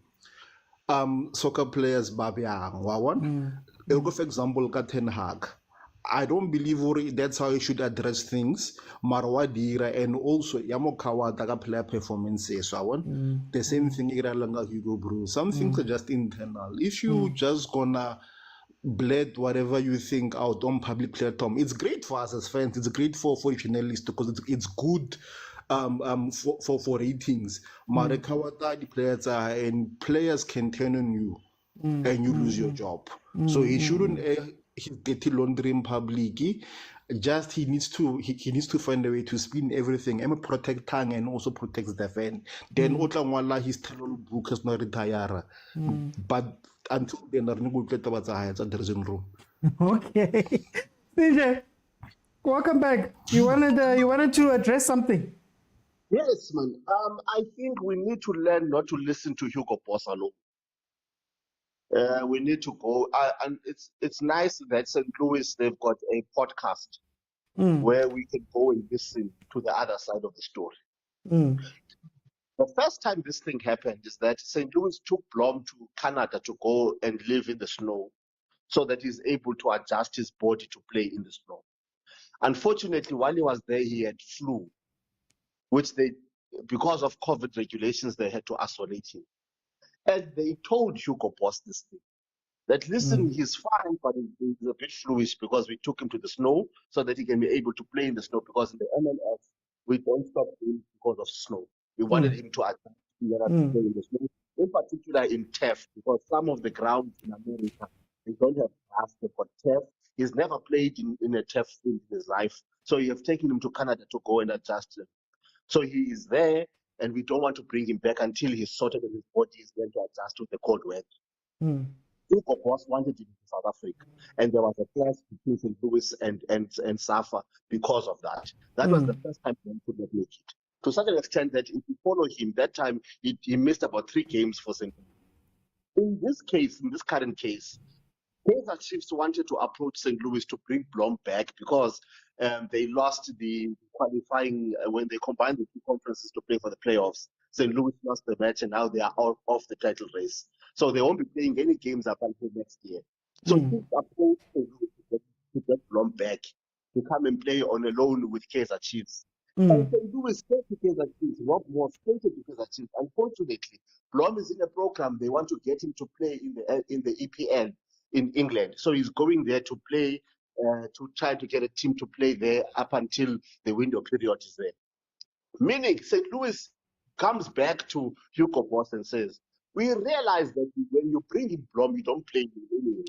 soccer players babiang for example Ten Hag, I don't believe that's how you should address things. Marwadira and also Yamokawa Daga player performances. The same thing Iralanga Hugo Bruce. Some things are just internal. If you just gonna bled whatever you think out on public platform, it's great for us as fans, it's great for journalists because it's good for ratings. Marekawata the players are, and players can turn on you and you lose your job. So he shouldn't he's dirty laundry in public. Just he needs to find a way to spin everything and protect tongue and also protects the fan. Then Otlangwala his terrible book is not retire. But until then are good at the dressing room. Okay. CJ, welcome back. You wanted to address something. Yes, man. I think we need to learn not to listen to Hugo Boss alone. We need to go. And it's nice that St. Louis, they've got a podcast where we can go and listen to the other side of the story. The first time this thing happened is that St. Louis took Blom to Canada to go and live in the snow so that he's able to adjust his body to play in the snow. Unfortunately, while he was there, he had flu, which because of COVID regulations, they had to isolate him. And they told Hugo Boss this thing, that listen, he's fine, but he's a bit fluish because we took him to the snow so that he can be able to play in the snow, because in the MLS, we don't stop him because of snow. We wanted him to adapt to play in the snow, in particular in turf, because some of the grounds in America, they don't have grass, they've got turf. He's never played in a turf field in his life. So you have taken him to Canada to go and adjust him. So he is there, and we don't want to bring him back until he's sorted and his body is going to adjust to the cold weather. Hugo Boss wanted him to South Africa, and there was a clash between St. Louis and SAFA because of that. That was the first time he could not make it. To such an extent that if you follow him, that time he missed about 3 games for St. Louis. In this case, in this current case, Kaizer Chiefs wanted to approach St. Louis to bring Blom back because they lost the qualifying when they combined the 2 conferences to play for the playoffs. St. Louis lost the match, and now they are off the title race. So they won't be playing any games up until next year. So Chiefs approached St. Louis to get Blom back, to come and play on a loan with Kaizer Chiefs. And St. Louis stayed to Kaizer Chiefs. Rob Moore stayed to Kaizer Chiefs. Unfortunately, Blom is in a program. They want to get him to play in the EPL in England. So he's going there to play, to try to get a team to play there up until the window period is there. Meaning, St. Louis comes back to Hugo Boss and says, we realize that when you bring him Blom, you don't play him anyway.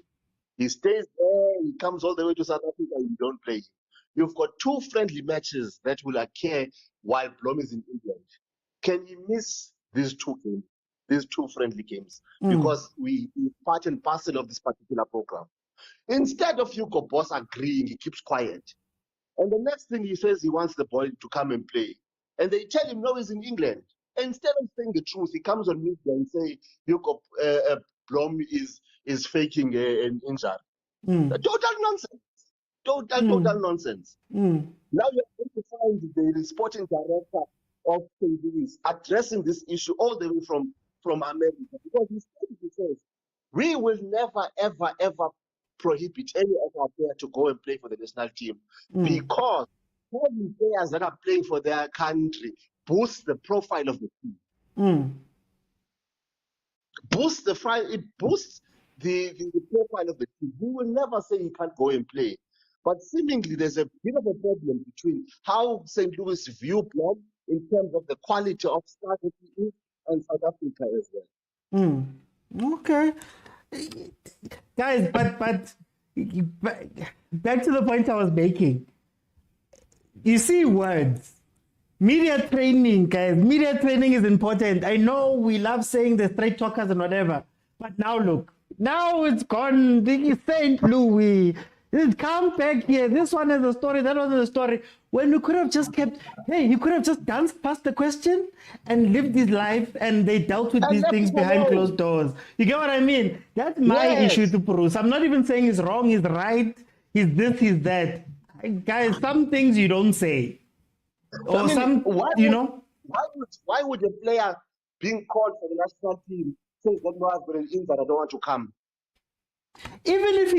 He stays there, he comes all the way to South Africa, and you don't play him. You've got 2 friendly matches that will occur while Blom is in England. Can you miss these 2 games, these 2 friendly games? Because we part and parcel of this particular program. Instead of Hugo Boss agreeing, he keeps quiet. And the next thing he says, he wants the boy to come and play. And they tell him, no, he's in England. Instead of saying the truth, he comes on media and say, Hugo Blom is faking an injury. Total nonsense. Total nonsense. Now you're going to find the sporting director of St. Louis addressing this issue all the way from America, because he says, we will never, ever, ever prohibit any of our players to go and play for the national team, because having players that are playing for their country boosts the profile of the team. It boosts the profile of the team. We will never say he can't go and play. But seemingly there's a bit of a problem between how St. Louis view Blom in terms of the quality of star that he is, and South Africa as well. Okay. Guys, but back to the point I was making. You see words. Media training, guys. Media training is important. I know we love saying the straight talkers and whatever, but now look. Now it's gone. St. Louis. Come back here. This one is a story. That one is a story. When you could have just kept, hey, you could have just danced past the question and lived his life, and they dealt with these things behind closed doors. You get what I mean? That's my issue to Bruce. I'm not even saying he's wrong, he's right, he's this, he's that. Guys, some things you don't say. Or why would a player being called for the national team say that no, I've got an injury, I don't want to come? Even if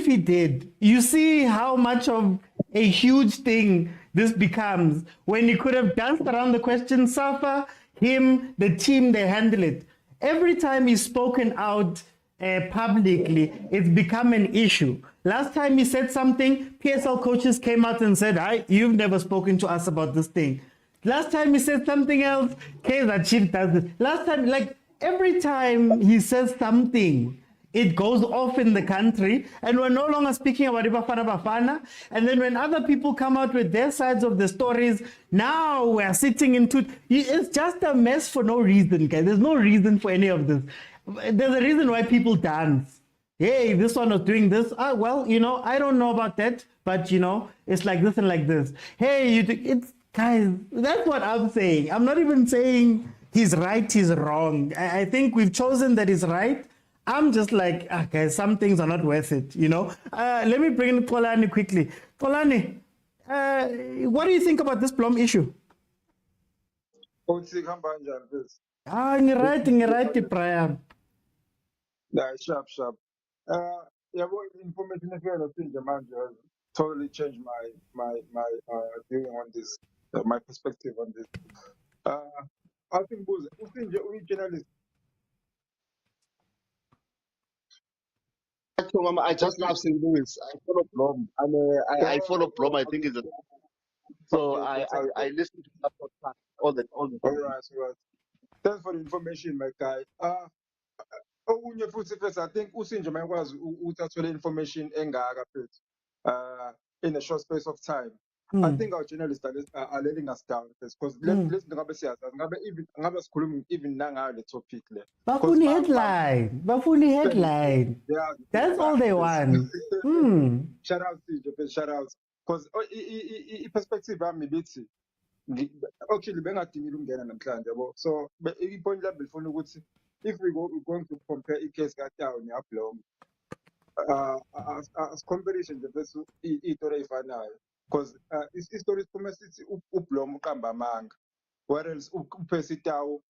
he did, you see how much of a huge thing this becomes when you could have danced around the question. Safa, him, the team, they handle it. Every time he's spoken out publicly, it's become an issue. Last time he said something, PSL coaches came out and said, you've never spoken to us about this thing. Last time he said something else, Kaizer Chief does this. Last time, like every time he says something, it goes off in the country, and we're no longer speaking about BAFANA. And then when other people come out with their sides of the stories, now we're sitting into it. It's just a mess for no reason, guys. There's no reason for any of this. There's a reason why people dance. Hey, this one was doing this. Well, I don't know about that, but it's like this and like this. Hey, it's guys. That's what I'm saying. I'm not even saying he's right, he's wrong. I think we've chosen that he's right. I'm just like, okay, some things are not worth it, you know. Let me bring in Xolani quickly. Xolani, what do you think about this Blom issue? Uthi kuhamba kanjani mfethu? Ngiright, Brian. Yeah, sharp. Yabo information efika nosinje manje totally changed my viewing on this, my perspective on this. I think Buze, usinje uyi-journalist. Actually, Mama, I just love St. Louis. I follow Blom. I follow Blom. I think it's a, so I listen to that podcast all the All time. right. Thanks for the information, my guy. Okunye futhi first, I think usinje mayekwazi ukuthi athole information engaka mfethu. In a short space of time. I think our journalists are letting us down because let's ngabe siyazi ngabe sikhuluma even nangayo le topic le. Bafuni headline. Yeah, That's all they want. Shout out to you, shout out. Because i-perspective yami bithi okay bengadingile ukungena namhlanje yabo. So i-point lami befuna ukuthi if we're going to compare i-case kaTawu neyaBlom, as comparison nje bese itori eyifanayo because istory siphuma sithi uBlom uqamba amanga whereas uPercy Tau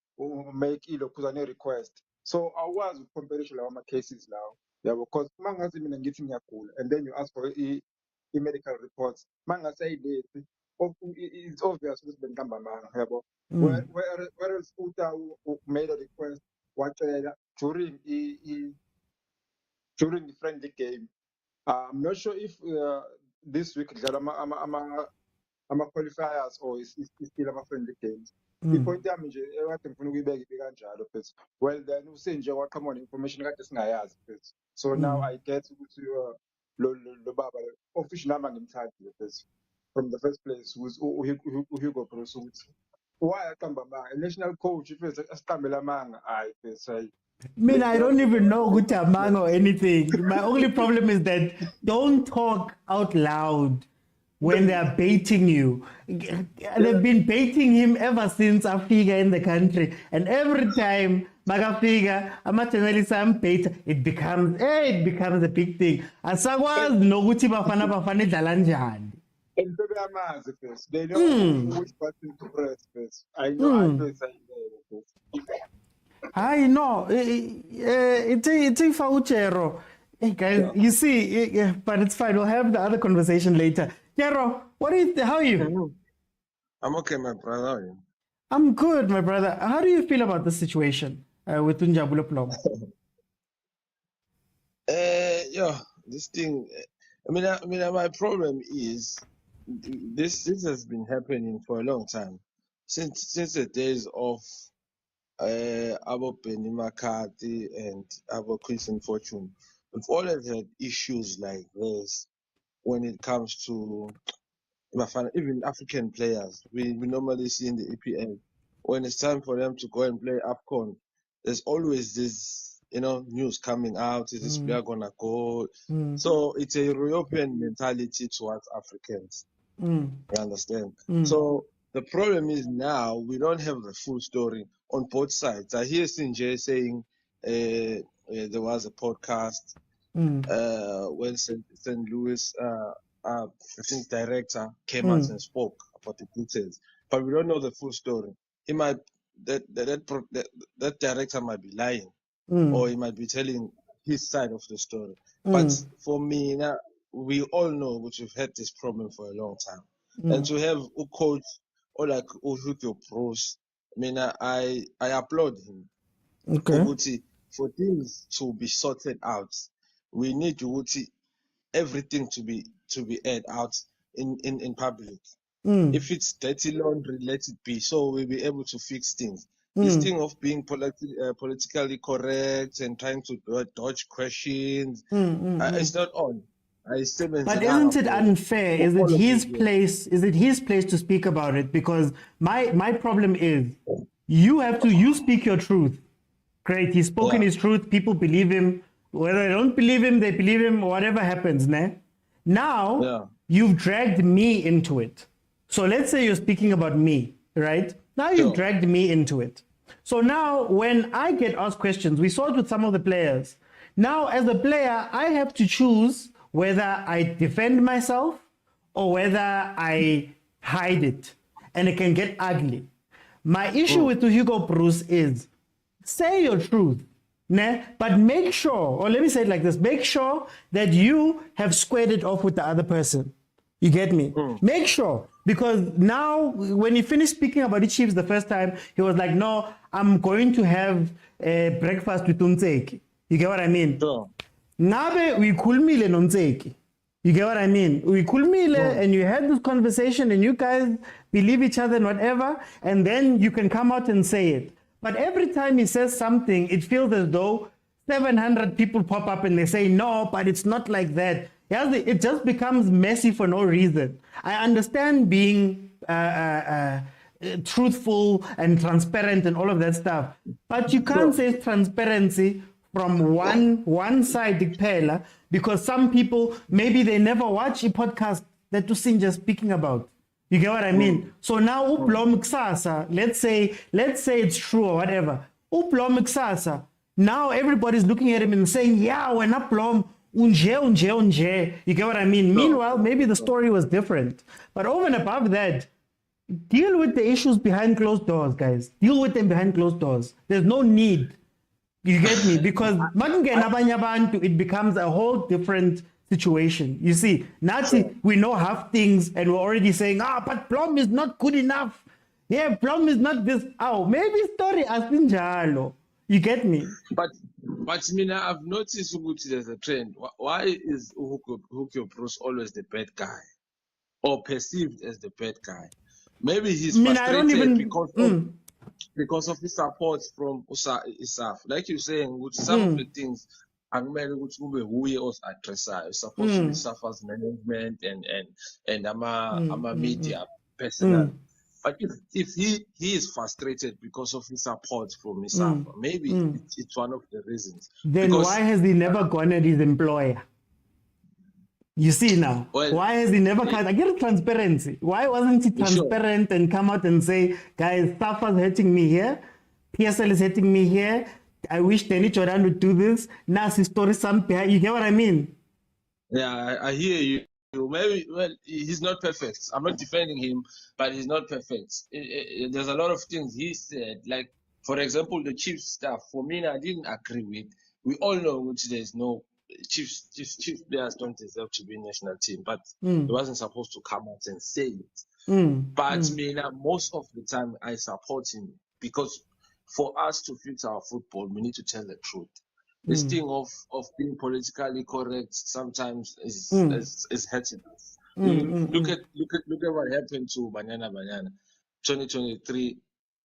make ilokhuzane request, so awazi ucomparation lawo ama cases lawo yabo, because mangazi mina ngithi ngiyagula and then you ask for i-medical reports mangase ayilethi it's obvious ukuthi bengiqamba amanga yabo. Whereas uTau made a request wacela during the friendly game. I'm not sure if this week ama-qualifiers or is still ama-friendly games. I-point yami nje ekade ngifuna ukuyibeka ibe kanjalo phethu. Well then usenje waqhamuka ne-information kade singayazi phethu. So now I get ukuthi lo baba official number ngimthandi phethu from the first place was uHugo Broos ukuthi why aqamba amanga national coach if asiqambela amanga hayi phethu. I don't even know Gutamang or anything. My only problem is that don't talk out loud when they are baiting you. They've been baiting him ever since Africa in the country. And every time Magafiga, Amatanelisa bait, it becomes a big thing. Asagwas no Guti Bafana Dalanjan. And they know which button to press first. I know I press I know. It's a fauchero. Hey guys, you see, but it's fine. We'll have the other conversation later. Jero, how are you? I'm okay, my brother. How are you? I'm good, my brother. How do you feel about this situation with Tunjabulo Plom? This thing. My problem is this has been happening for a long time since the days of Abo Benny McCarthy and Abo Chris and Fortune. We've always had issues like this when it comes to even African players. We normally see in the EPL when it's time for them to go and play AFCON, there's always this news coming out. Is this player gonna go? So it's a European mentality towards Africans. You understand? So the problem is now we don't have the full story on both sides. I hear Sinjay saying there was a podcast when St. Louis, I think director came out and spoke about the details, but we don't know the full story. He might that director might be lying, or he might be telling his side of the story. But for me now, we all know which we've had this problem for a long time, and to have a coach or like Hugo Broos, I applaud him. Okay. For things to be sorted out, we need everything to be aired out in public. If it's dirty laundry, let it be, so we'll be able to fix things. This thing of being politically correct and trying to dodge questions, it's not on. But isn't it unfair? Is it his place? Is it his place to speak about it? Because my problem is, you speak your truth. Great, he's spoken his truth. People believe him. Whether they don't believe him, they believe him. Whatever happens, Now you've dragged me into it. So let's say you're speaking about me, right? Now you've dragged me into it. So now when I get asked questions, we saw it with some of the players. Now, as a player, I have to choose whether I defend myself or whether I hide it. And it can get ugly. My issue with Hugo Bruce is say your truth, né? But make sure, or let me say it like this, make sure that you have squared it off with the other person. You get me? Make sure. Because now, when he finished speaking about the Chiefs the first time, he was like, no, I'm going to have breakfast with Umtseki. You get what I mean? Sure. Nabe uyikhulumile nomtseki. You get what I mean? Uyikhulumile and you had this conversation and you guys believe each other and whatever, and then you can come out and say it. But every time he says something, it feels as though 700 people pop up and they say, no, but it's not like that. It just becomes messy for no reason. I understand being truthful and transparent and all of that stuff, but you can't say transparency from one side kuphela, because some people, maybe they never watch a podcast that Tusinja speaking about. You get what I mean? So now ublom kusasa, let's say it's true or whatever. Ublom kusasa, now everybody's looking at him and saying, yeah, we're not blom. Unje. You get what I mean? Meanwhile, maybe the story was different. But over and above that, deal with the issues behind closed doors, guys. Deal with them behind closed doors. There's no need. You get me? Because it becomes a whole different situation. You see, Nazi, we know half things and we're already saying, but Blom is not good enough. Yeah, Blom is not this. Oh, maybe story has been jalo. You get me? But Mina, I've noticed there's a trend. Why is Hugo Bruce always the bad guy, or perceived as the bad guy? Maybe he's frustrated because of his support from Isaf. Like you're saying, with some of the things, I'm who he was addressor. It's supposed to be Isaf's management and I'm a media personnel. But if he is frustrated because of his support from Isaf, maybe it's one of the reasons. Then why has he never gone at his employer? You see now, why has he never come? I get transparency. Why wasn't he transparent and come out and say, guys, Safa's hurting me here, PSL is hurting me here, I wish Danny Jordan would do this, Nasi story something. You get what I mean? Yeah, I hear you. Maybe, he's not perfect. I'm not defending him, but he's not perfect. There's a lot of things he said, like, for example, the Chiefs stuff. For me, I didn't agree with. We all know which there's no Chiefs players don't deserve to be in national team, but he wasn't supposed to come out and say it. But most of the time, I support him because for us to fix our football, we need to tell the truth. This thing of being politically correct sometimes is hurting us. Look at what happened to Banyana. 2023,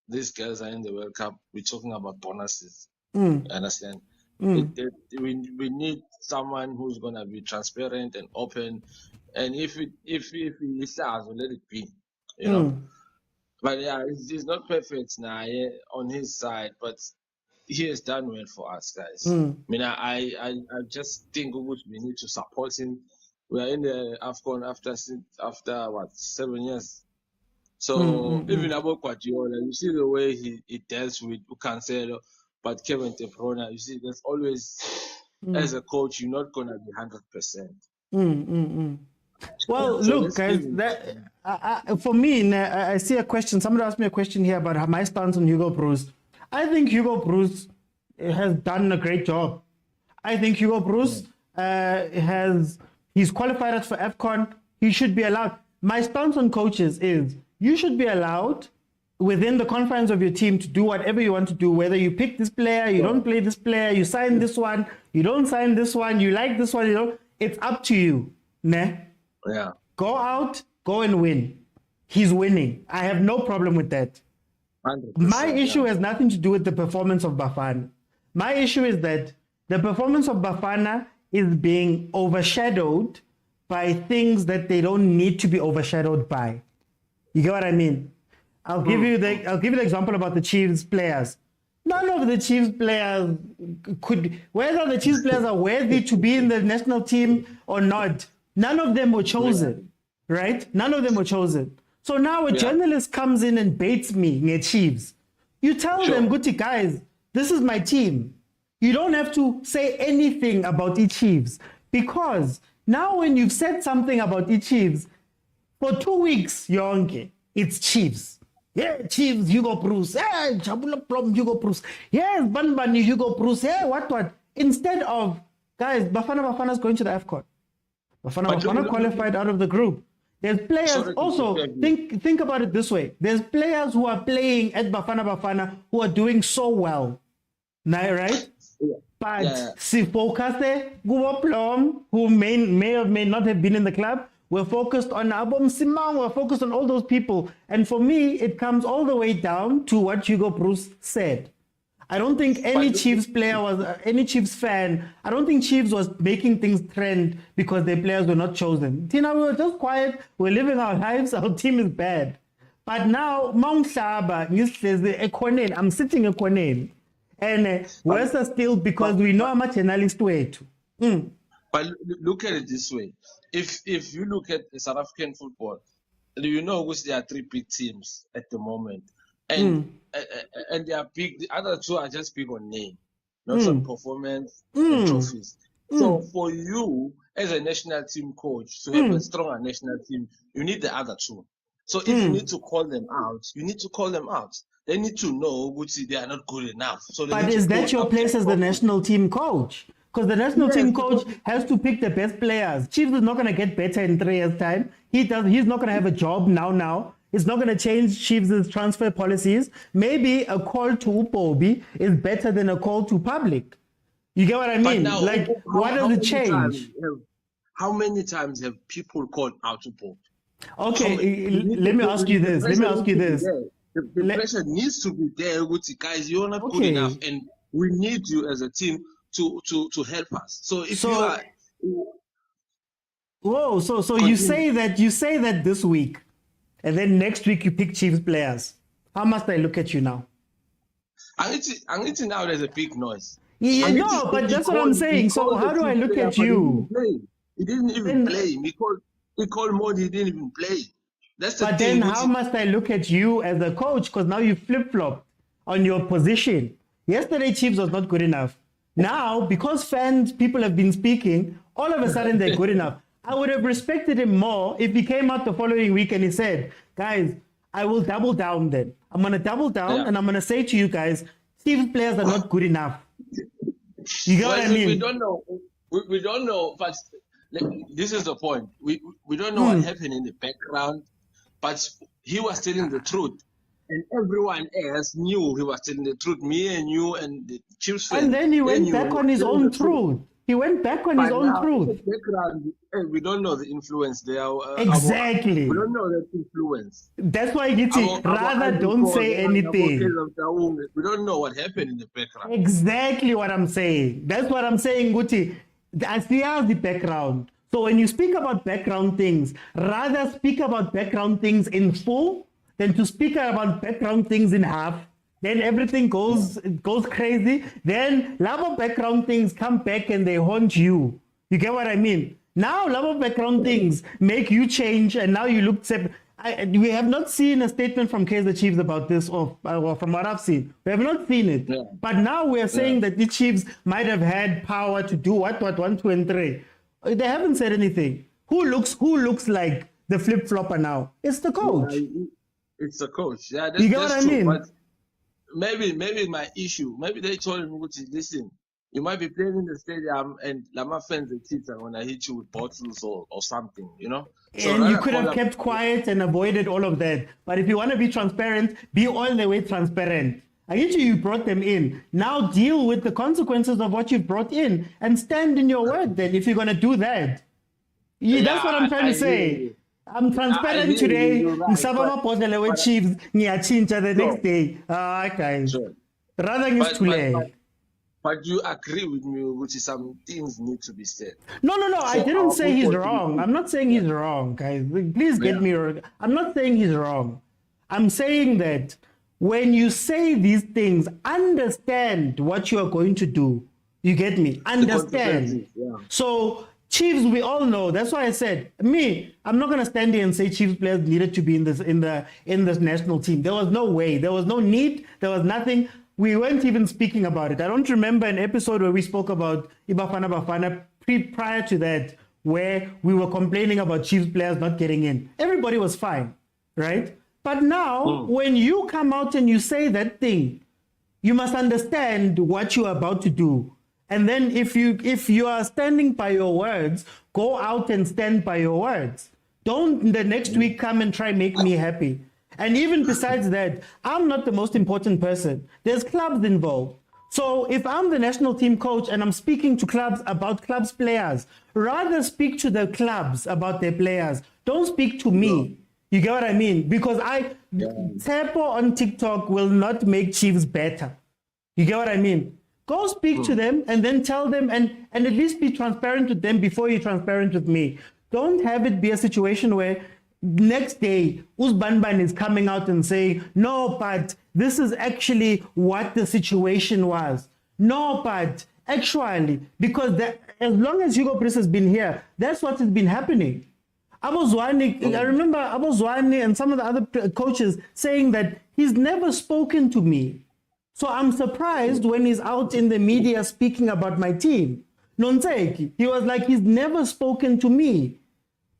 these girls are in the World Cup. We're talking about bonuses. Understand? We need someone who's gonna be transparent and open. And if he starts, let it be. You know. But yeah, it's not perfect now on his side, but he has done well for us, guys. I mean, I just think we need to support him. We are in the AFCON after what, 7 years. So even about Guardiola, you see the way he deals with Cancelo, but Kevin De Bruyne, you see, there's always, as a coach, you're not gonna be 100%. Well, So look, guys, for me, I see a question. Somebody asked me a question here about my stance on Hugo Bruce. I think Hugo Bruce has done a great job. I think Hugo Bruce he's qualified us for AFCON. He should be allowed. My stance on coaches is you should be allowed within the confines of your team to do whatever you want to do, whether you pick this player, you don't play this player, you sign this one, you don't sign this one, you like this one, you don't. It's up to you. Nah? Yeah. Go out, go and win. He's winning. I have no problem with that. My issue has nothing to do with the performance of Bafana. My issue is that the performance of Bafana is being overshadowed by things that they don't need to be overshadowed by. You get what I mean? I'll give you the example about the Chiefs players. None of the Chiefs players whether the Chiefs players are worthy to be in the national team or not, none of them were chosen, right? None of them were chosen. So now a journalist comes in and baits me, Chiefs. You tell them, good guys, this is my team. you don't have to say anything about the Chiefs, because now when you've said something about the Chiefs, for 2 weeks, Yonke, it's Chiefs. Yeah, Chiefs, Hugo Bruce. Yeah, Chabula Plum, Hugo Bruce. Yes, Banbani, Hugo Bruce. Yeah, what? Instead of, guys, Bafana is going to the AFCON. Bafana qualified out of the group. There's players also, think about it this way. There's players who are playing at Bafana who are doing so well. Now, right? Yeah. But si focus Plum, who may or may not have been in the club, we're focused on Abom Simang, we're focused on all those people. And for me, it comes all the way down to what Hugo Bruce said. I don't think any Chiefs player was, any Chiefs fan, I don't think Chiefs was making things trend because their players were not chosen. Tina, we were just quiet, we're living our lives, our team is bad. But now, Mount Shaba, I'm sitting in Kwanel. And we're still, because we know how much analyst way to. But look at it this way. If you look at the South African football, you know which there are 3 big teams at the moment. And and they are big. The other 2 are just big on name, not on performance and trophies. So for you as a national team coach to have a stronger national team, you need the other 2. So if you need to call them out, you need to call them out. They need to know which they are not good enough. So but is that your place as the national team coach? Because the national team coach has to pick the best players. Chiefs is not going to get better in 3 years' time. He's not going to have a job now. It's not going to change Chiefs' transfer policies. Maybe a call to Upobi is better than a call to public. You get what I mean? Now, like, what does it change? How many times have people called out Upobi? Okay, let me ask you this. The pressure needs to be there, guys. You're not good enough, and we need you as a team to help us. So if you are, so you say that this week, and then next week you pick Chiefs players. How must I look at you now? I'm now there's a big noise. Yeah, no, but that's what I'm saying. So how do I look at you? He didn't even play. He called Modi, he didn't even play. That's the thing. But then how must I look at you as a coach? Because now you flip-flop on your position. Yesterday, Chiefs was not good enough. Now, because people have been speaking, all of a sudden they're good enough. I would have respected him more if he came out the following week and he said, guys, I will double down then. I'm going to double down and I'm going to say to you guys, Chiefs players are not good enough. You get what I mean? We don't know. We don't know. But this is the point. We don't know what happened in the background, but he was telling the truth. And everyone else knew he was telling the truth. Me and you and the Chiefs fans. And then he went back on his own truth. He went back on his own truth. We don't know the influence there. Exactly. We don't know that influence. That's why rather don't say anything. We don't know what happened in the background. Exactly what I'm saying. That's what I'm saying, Guti. That's the background. So when you speak about background things, rather speak about background things in full than to speak about background things in half. Then everything goes crazy. Then love of background things come back and they haunt you. You get what I mean? Now love of background things make you change, and now you look separate. We have not seen a statement from Kaizer Chiefs about this, or from what I've seen. We have not seen it. Yeah. But now we are saying that the Chiefs might have had power to do what 1, 2, and 3. They haven't said anything. Who looks like the flip-flopper now? It's the coach. Yeah, it's the coach. Yeah, you get what I mean? But maybe my issue. Maybe they told him, listen, you might be playing in the stadium and Lama fans and kids are gonna hit you with bottles or something, you know. So and you could have kept quiet and avoided all of that. But if you want to be transparent, be all the way transparent. I get you brought them in. Now deal with the consequences of what you've brought in and stand in your word then if you're gonna do that. That's what I'm trying to say. I'm transparent today. With Chiefs, the next day. Okay. Sure. Rather than it's too late. But you agree with me, which is some things need to be said. No. I didn't say he's wrong. I'm not saying he's wrong, guys. Please get me wrong. I'm not saying he's wrong. I'm saying that when you say these things, understand what you are going to do. You get me? Understand. Yeah. So Chiefs, we all know. That's why I said, I'm not gonna stand here and say Chiefs players needed to be in this national team. There was no way. There was no need. There was nothing. we weren't even speaking about it. I don't remember an episode where we spoke about BAFANA prior to that, where we were complaining about Chiefs players not getting in. Everybody was fine, right? But now, when you come out and you say that thing, you must understand what you are about to do. And then if you are standing by your words, go out and stand by your words. Don't the next week come and try make me happy. And even besides that, I'm not the most important person. There's clubs involved. So if I'm the national team coach and I'm speaking to clubs about clubs players, rather speak to the clubs about their players. Don't speak to me. You get what I mean? Because Tsepo on TikTok will not make Chiefs better. You get what I mean? Go speak to them and then tell them and at least be transparent with them before you're transparent with me. Don't have it be a situation where next day Uzbanban is coming out and saying, no, but this is actually what the situation was. No, but actually, because as long as Hugo Chris has been here, that's what has been happening. I remember Abozwani and some of the other coaches saying that he's never spoken to me. So I'm surprised when he's out in the media speaking about my team. Nonseki, he was like, he's never spoken to me.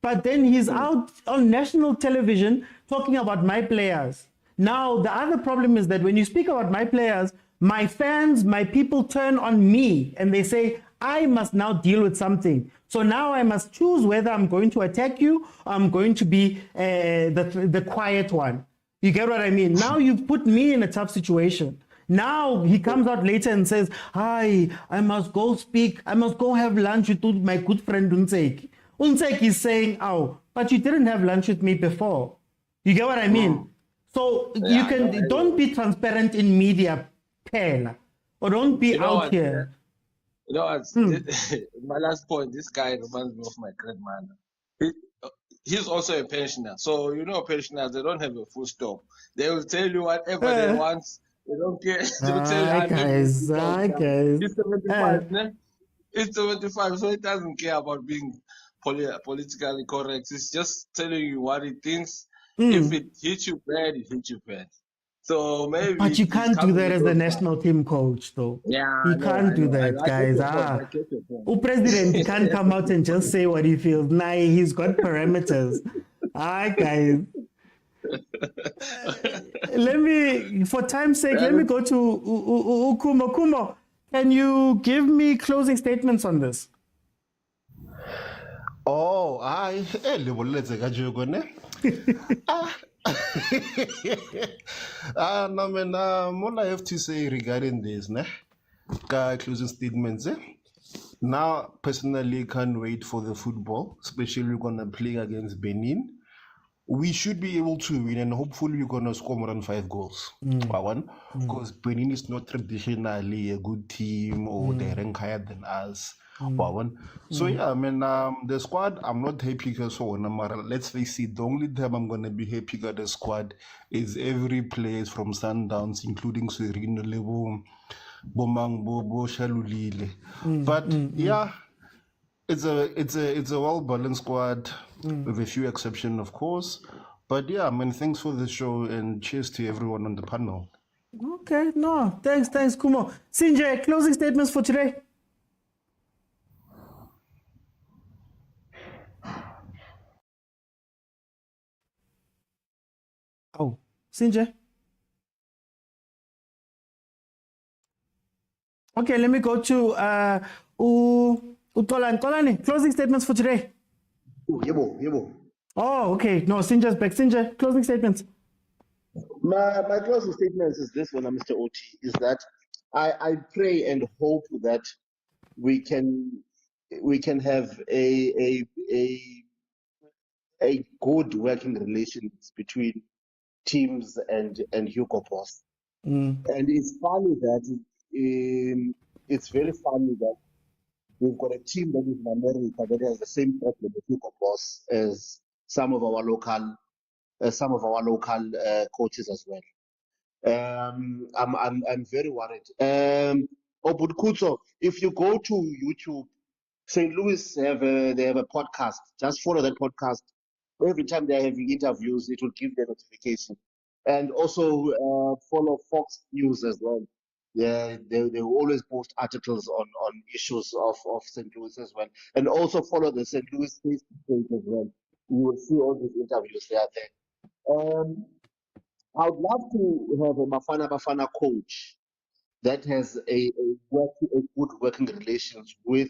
But then he's out on national television talking about my players. Now, the other problem is that when you speak about my players, my fans, my people turn on me and they say, I must now deal with something. So now I must choose whether I'm going to attack you or I'm going to be the quiet one. You get what I mean? Now you've put me in a tough situation. Now he comes out later and says, hi, I must go speak. I must go have lunch with my good friend Unseki. Unseki is saying, oh, but you didn't have lunch with me before. You get what I mean? So you can don't be transparent in media, Pela, or don't be out here. You know what? My last point, this guy reminds me of my grandmother. He's also a pensioner. So, pensioners, they don't have a full stop. They will tell you whatever they want. They don't care. They will tell you, Hi, guys. He's 75, ne? He's 75, so he doesn't care about being politically correct. He's just telling you what he thinks. If it hits you bad, it hits you bad. So maybe. But you can't do that as the national team coach, though. Yeah, you can't do that, guys. President can't come out and just say what he feels. Nah, he's got parameters. Guys. For time's sake, let me go to Ukumo. Kumo, can you give me closing statements on this? Oh, no, man, all I have to say regarding this, closing statements. Now, personally, can't wait for the football, especially we're gonna play against Benin. We should be able to win, and hopefully we're gonna score more than 5 goals. Because Benin is not traditionally a good team or they rank higher than us. So yeah, I mean, the squad, I'm not happy because let's face it, the only time I'm gonna be happy with the squad is every player from Sundowns, including Serino Lebo, Bomang Bobo, Shalulile. But yeah, it's a well balanced squad with a few exceptions, of course. But yeah, I mean, thanks for the show and cheers to everyone on the panel. Okay, no, thanks, Kumo. Sinjay, closing statements for today. Oh, Sinjay. Okay, let me go to Tolani. Closing statements for today. Yebo. Oh, okay. No, Sinjay's back. Sinjay, closing statements. My closing statements is this one, Mr. OT, is that I pray and hope that we can have a good working relations between teams and Hugo Boss. And it's funny that it's very funny that we've got a team that is in America that has the same problem with Hugo Boss as some of our local coaches as well. I'm very worried. Obudkuto, if you go to YouTube, St. Louis they have a podcast. Just follow that podcast. Every time they're having interviews, it will give the notification. And also follow Fox News as well. Yeah, they will always post articles on issues of St. Louis as well, and also follow the St. Louis Facebook page as well. You will see all these interviews they are there. I would love to have a Bafana coach that has a good working relations with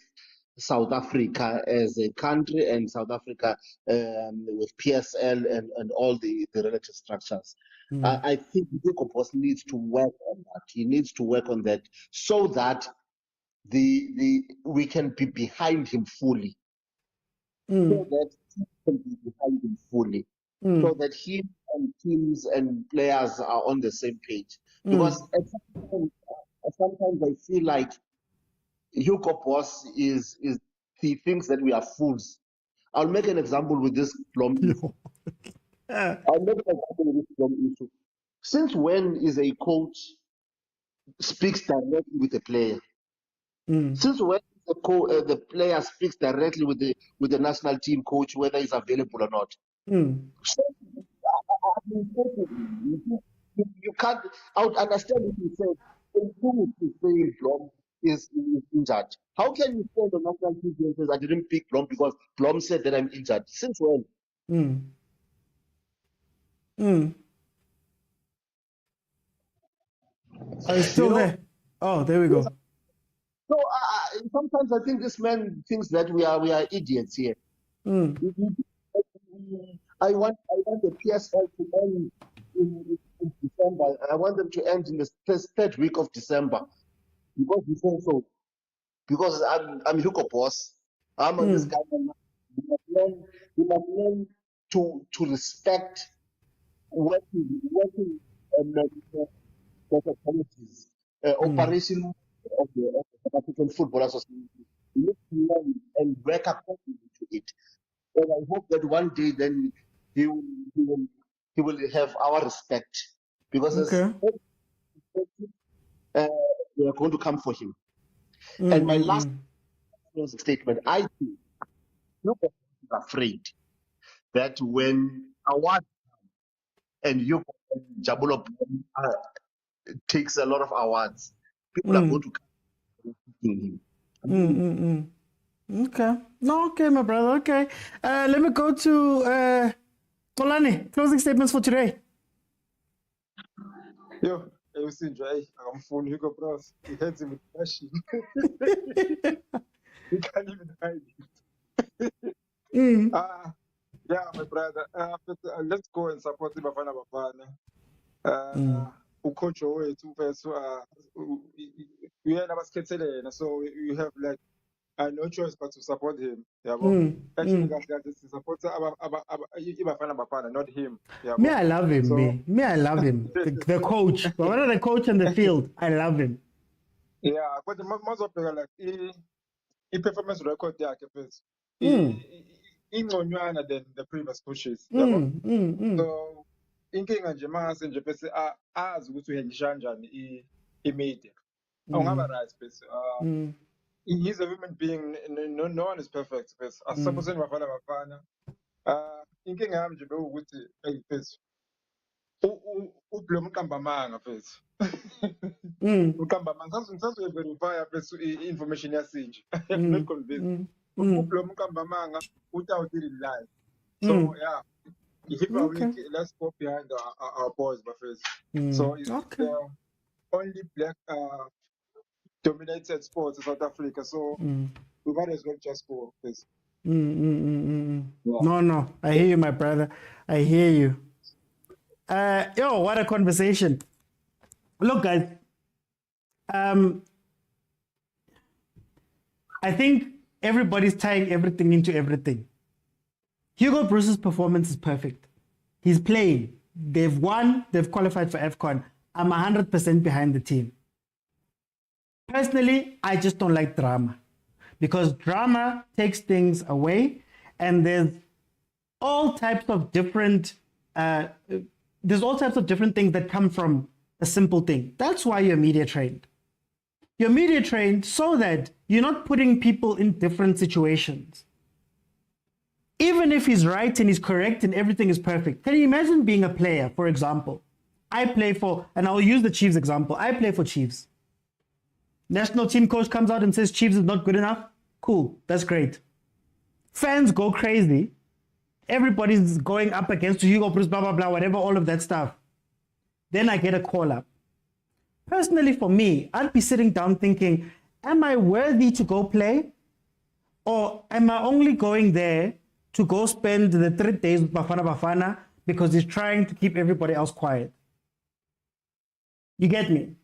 South Africa as a country and South Africa with PSL and all the relative structures. I think Hugo Boss needs to work on that. He needs to work on that so that we can be behind him fully. So that he can be behind him fully. So that he and teams and players are on the same page. Because sometimes I feel like Hugo Boss he thinks that we are fools. I'll make an example with this Blom issue. I'll make an example with this Blom issue. Since when is a coach speaks directly with a player? Since when is the player speaks directly with the national team coach, whether he's available or not? So, you can't. I would understand if you said, who is saying Blom is injured? How can you say the national team says I didn't pick Blom because Blom said that I'm injured? Since when? Are you still there? Oh, there we go. So sometimes I think this man thinks that we are idiots here. I want the PSL to end in December. I want them to end in the third week of December because I'm Hugo Boss. I'm on this guy. We must learn to respect working methodologies, operation of the South African Football Association. We need to learn and work according to it. And I hope that one day then he will have our respect because we are going to come for him. And my last statement, I think nobody is afraid that when award and you Jabulo takes a lot of awards, people are going to come to him. Okay. No, okay, my brother. Okay. Let me go to Tolani. Closing statements for today. Yo, I was enjoying. I'm phone Hugo Bros. He heads him with passion. He can't even hide it. Yeah, my brother. But, let's go and support the Bafana. Coach wethu mfethu uyena basikhethelena, so you have like no choice but to support him. Actually kahle support iBafana Bafana, not him. Me, I love him. So, me, I love him. The coach. Whether the coach on the field, I love him. Yeah, but most of them like i-performance record yakhe mfethu ingconywana than the previous coaches. So inkinga nje mase nje bese azi ukuthi uhandlisha kanjani i-media. Awungaba right bese. He's a human being. No one is perfect bese. Asisabuseni Bafana. Inkinga yami nje bewukuthi hey bese uBlom Qambamanga bese. Uqambamanga ngisazoverifya bese i-information yasinje. I'm not convinced. uBlom Qambamanga without it in life. So yeah. Let's go behind our boys, Buffets. So it's the only black dominated sport in South Africa. So we might as well just go with this. No, I hear you, my brother. I hear you. Yo, what a conversation. Look, guys. I think everybody's tying everything into everything. Hugo Bruce's performance is perfect. He's playing. They've won. They've qualified for AFCON. I'm 100% behind the team. Personally, I just don't like drama because drama takes things away, and there's all types of different things that come from a simple thing. That's why you're media trained. You're media trained so that you're not putting people in different situations. Even if he's right and he's correct and everything is perfect, can you imagine being a player, for example? I play for, and I'll use the Chiefs example, I play for Chiefs. National team coach comes out and says Chiefs is not good enough. Cool, that's great. Fans go crazy. Everybody's going up against Hugo Bruce, blah, blah, blah, whatever, all of that stuff. Then I get a call up. Personally, for me, I'd be sitting down thinking, am I worthy to go play? Or am I only going there to go spend the 3 days with Bafana because he's trying to keep everybody else quiet? You get me?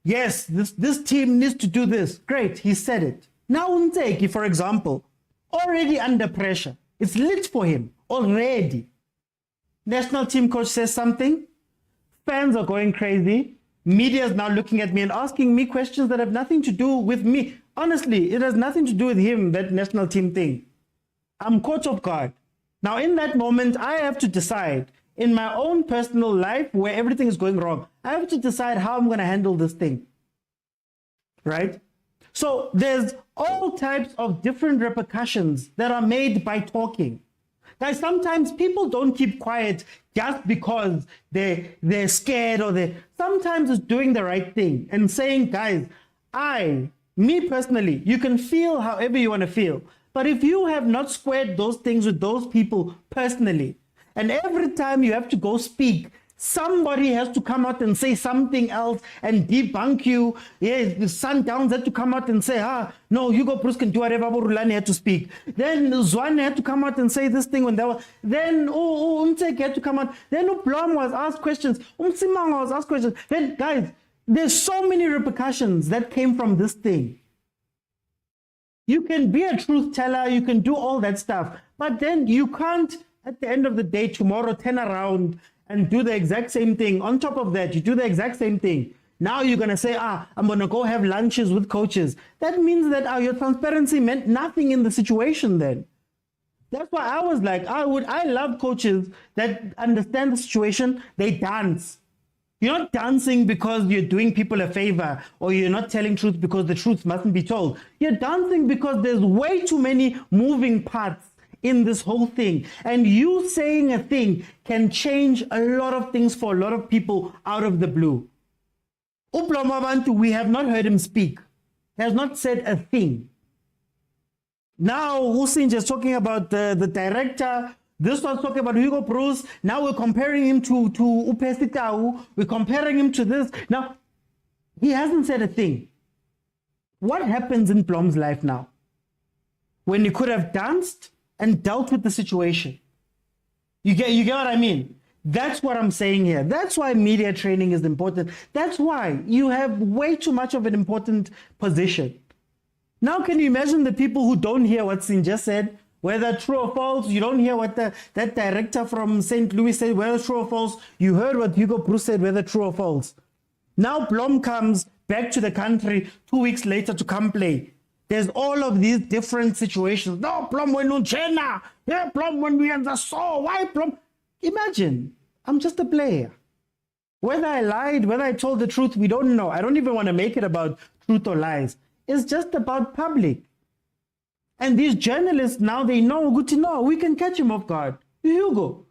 Yes, this team needs to do this. Great, he said it. Now Unteki, for example, already under pressure. It's lit for him already. National team coach says something. Fans are going crazy. Media is now looking at me and asking me questions that have nothing to do with me. Honestly, it has nothing to do with him, that national team thing. I'm caught off guard. Now, in that moment, I have to decide in my own personal life where everything is going wrong. I have to decide how I'm going to handle this thing. Right? So there's all types of different repercussions that are made by talking. Guys, sometimes people don't keep quiet just because they're scared or sometimes it's doing the right thing and saying, guys, me personally, you can feel however you want to feel. But if you have not squared those things with those people personally, and every time you have to go speak, somebody has to come out and say something else and debunk you. Yes, the Sundowns had to come out and say, no, Hugo Bruce can do whatever, Rulani had to speak. Then Zwane had to come out and say this thing when they were, then Umteki had to come out. Then Blom was asked questions. Simanga was asked questions. Then, guys, there's so many repercussions that came from this thing. You can be a truth teller, you can do all that stuff, but then you can't, at the end of the day, tomorrow, turn around and do the exact same thing. On top of that, you do the exact same thing. Now you're going to say, I'm going to go have lunches with coaches. That means that your transparency meant nothing in the situation then. That's why I was like, I love coaches that understand the situation. They dance. You're not dancing because you're doing people a favor or you're not telling truth because the truth mustn't be told. You're dancing because there's way too many moving parts in this whole thing. And you saying a thing can change a lot of things for a lot of people out of the blue. Uplamabantu, we have not heard him speak. He has not said a thing. Now, Hussein just talking about the director. This was talking about Hugo Bruce. Now we're comparing him to Upesitau. We're comparing him to this. Now, he hasn't said a thing. What happens in Blom's life now? When he could have danced and dealt with the situation. You get what I mean? That's what I'm saying here. That's why media training is important. That's why you have way too much of an important position. Now, can you imagine the people who don't hear what Sin just said? Whether true or false, you don't hear what that director from St. Louis said, whether true or false. You heard what Hugo Bruce said, whether true or false. Now Blom comes back to the country 2 weeks later to come play. There's all of these different situations. No, Blom when China. Yeah, Blom when we saw. Why Blom? Imagine, I'm just a player. Whether I lied, whether I told the truth, we don't know. I don't even want to make it about truth or lies. It's just about public. And these journalists now, they know, good to know, we can catch him off guard. Hugo,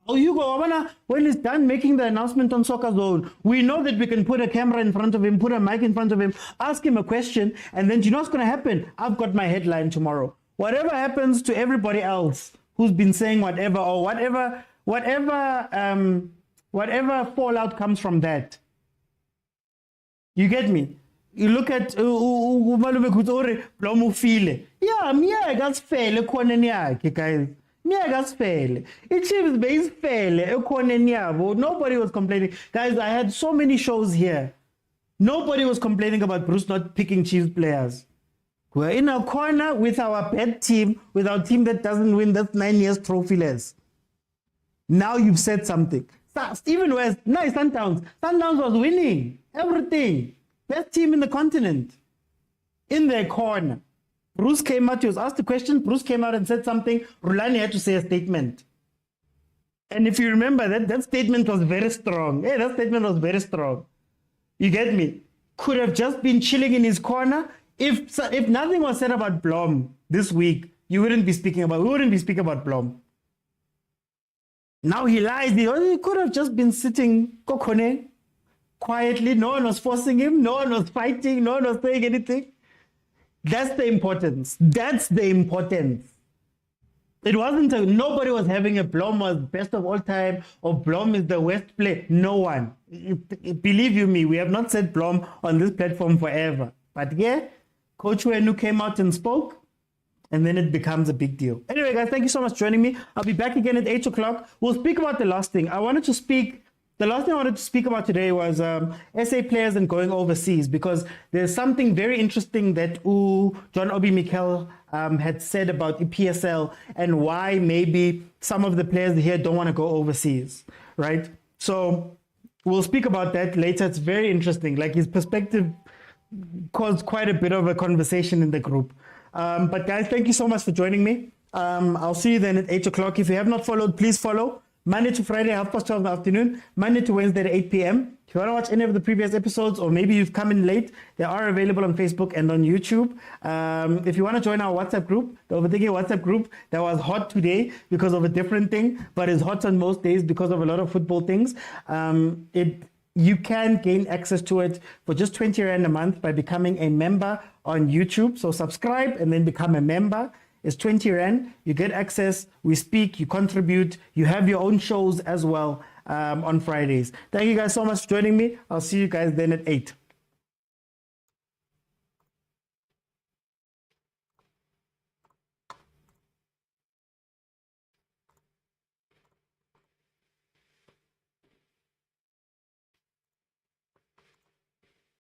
when he's done making the announcement on Soccer Zone, we know that we can put a camera in front of him, put a mic in front of him, ask him a question, and then do you know what's going to happen? I've got my headline tomorrow. Whatever happens to everybody else who's been saying whatever or whatever fallout comes from that. You get me? You look at umalume kutori blomufile. Yeah, miya gasfele ekhoneni yakhe guys. Miya gasfele. Ichiefs base fele ekhoneni yabo. Nobody was complaining. Guys, I had so many shows here. Nobody was complaining about Bruce not picking Chiefs players. We're in a corner with our bad team, with our team that doesn't win that 9 years trophyless. Now you've said something. Stephen West, nice Sundowns. Sundowns was winning everything. Best team in the continent. In their corner. Bruce came out, he was asked a question, Bruce came out and said something, Rulani had to say a statement. And if you remember, that statement was very strong. Hey, that statement was very strong. You get me? Could have just been chilling in his corner. If nothing was said about Blom this week, we wouldn't be speaking about Blom. Now he lies. He could have just been sitting kokone quietly. No one was forcing him. No one was fighting. No one was saying anything. That's the importance. That's the importance. It wasn't nobody was having a Blom was best of all time or Blom is the worst player. No one. Believe you me, we have not said Blom on this platform forever. But yeah, Coach Wenu came out and spoke, and then it becomes a big deal. Anyway, guys, thank you so much for joining me. I'll be back again at 8 o'clock. We'll speak about the last thing. The last thing I wanted to speak about today was SA players and going overseas, because there's something very interesting that John Obi Mikel had said about EPSL and why maybe some of the players here don't want to go overseas, right? So we'll speak about that later. It's very interesting. Like, his perspective caused quite a bit of a conversation in the group. But guys, thank you so much for joining me. I'll see you then at 8 o'clock. If you have not followed, please follow. Monday to Friday, 12:30 in the afternoon. Monday to Wednesday at 8 p.m. If you want to watch any of the previous episodes, or maybe you've come in late, they are available on Facebook and on YouTube. If you want to join our WhatsApp group, the Overthinking WhatsApp group, that was hot today because of a different thing, but is hot on most days because of a lot of football things. You can gain access to it for just 20 Rand a month by becoming a member on YouTube. So subscribe and then become a member. It's 20 Rand. You get access. We speak. You contribute. You have your own shows as well on Fridays. Thank you guys so much for joining me. I'll see you guys then at 8.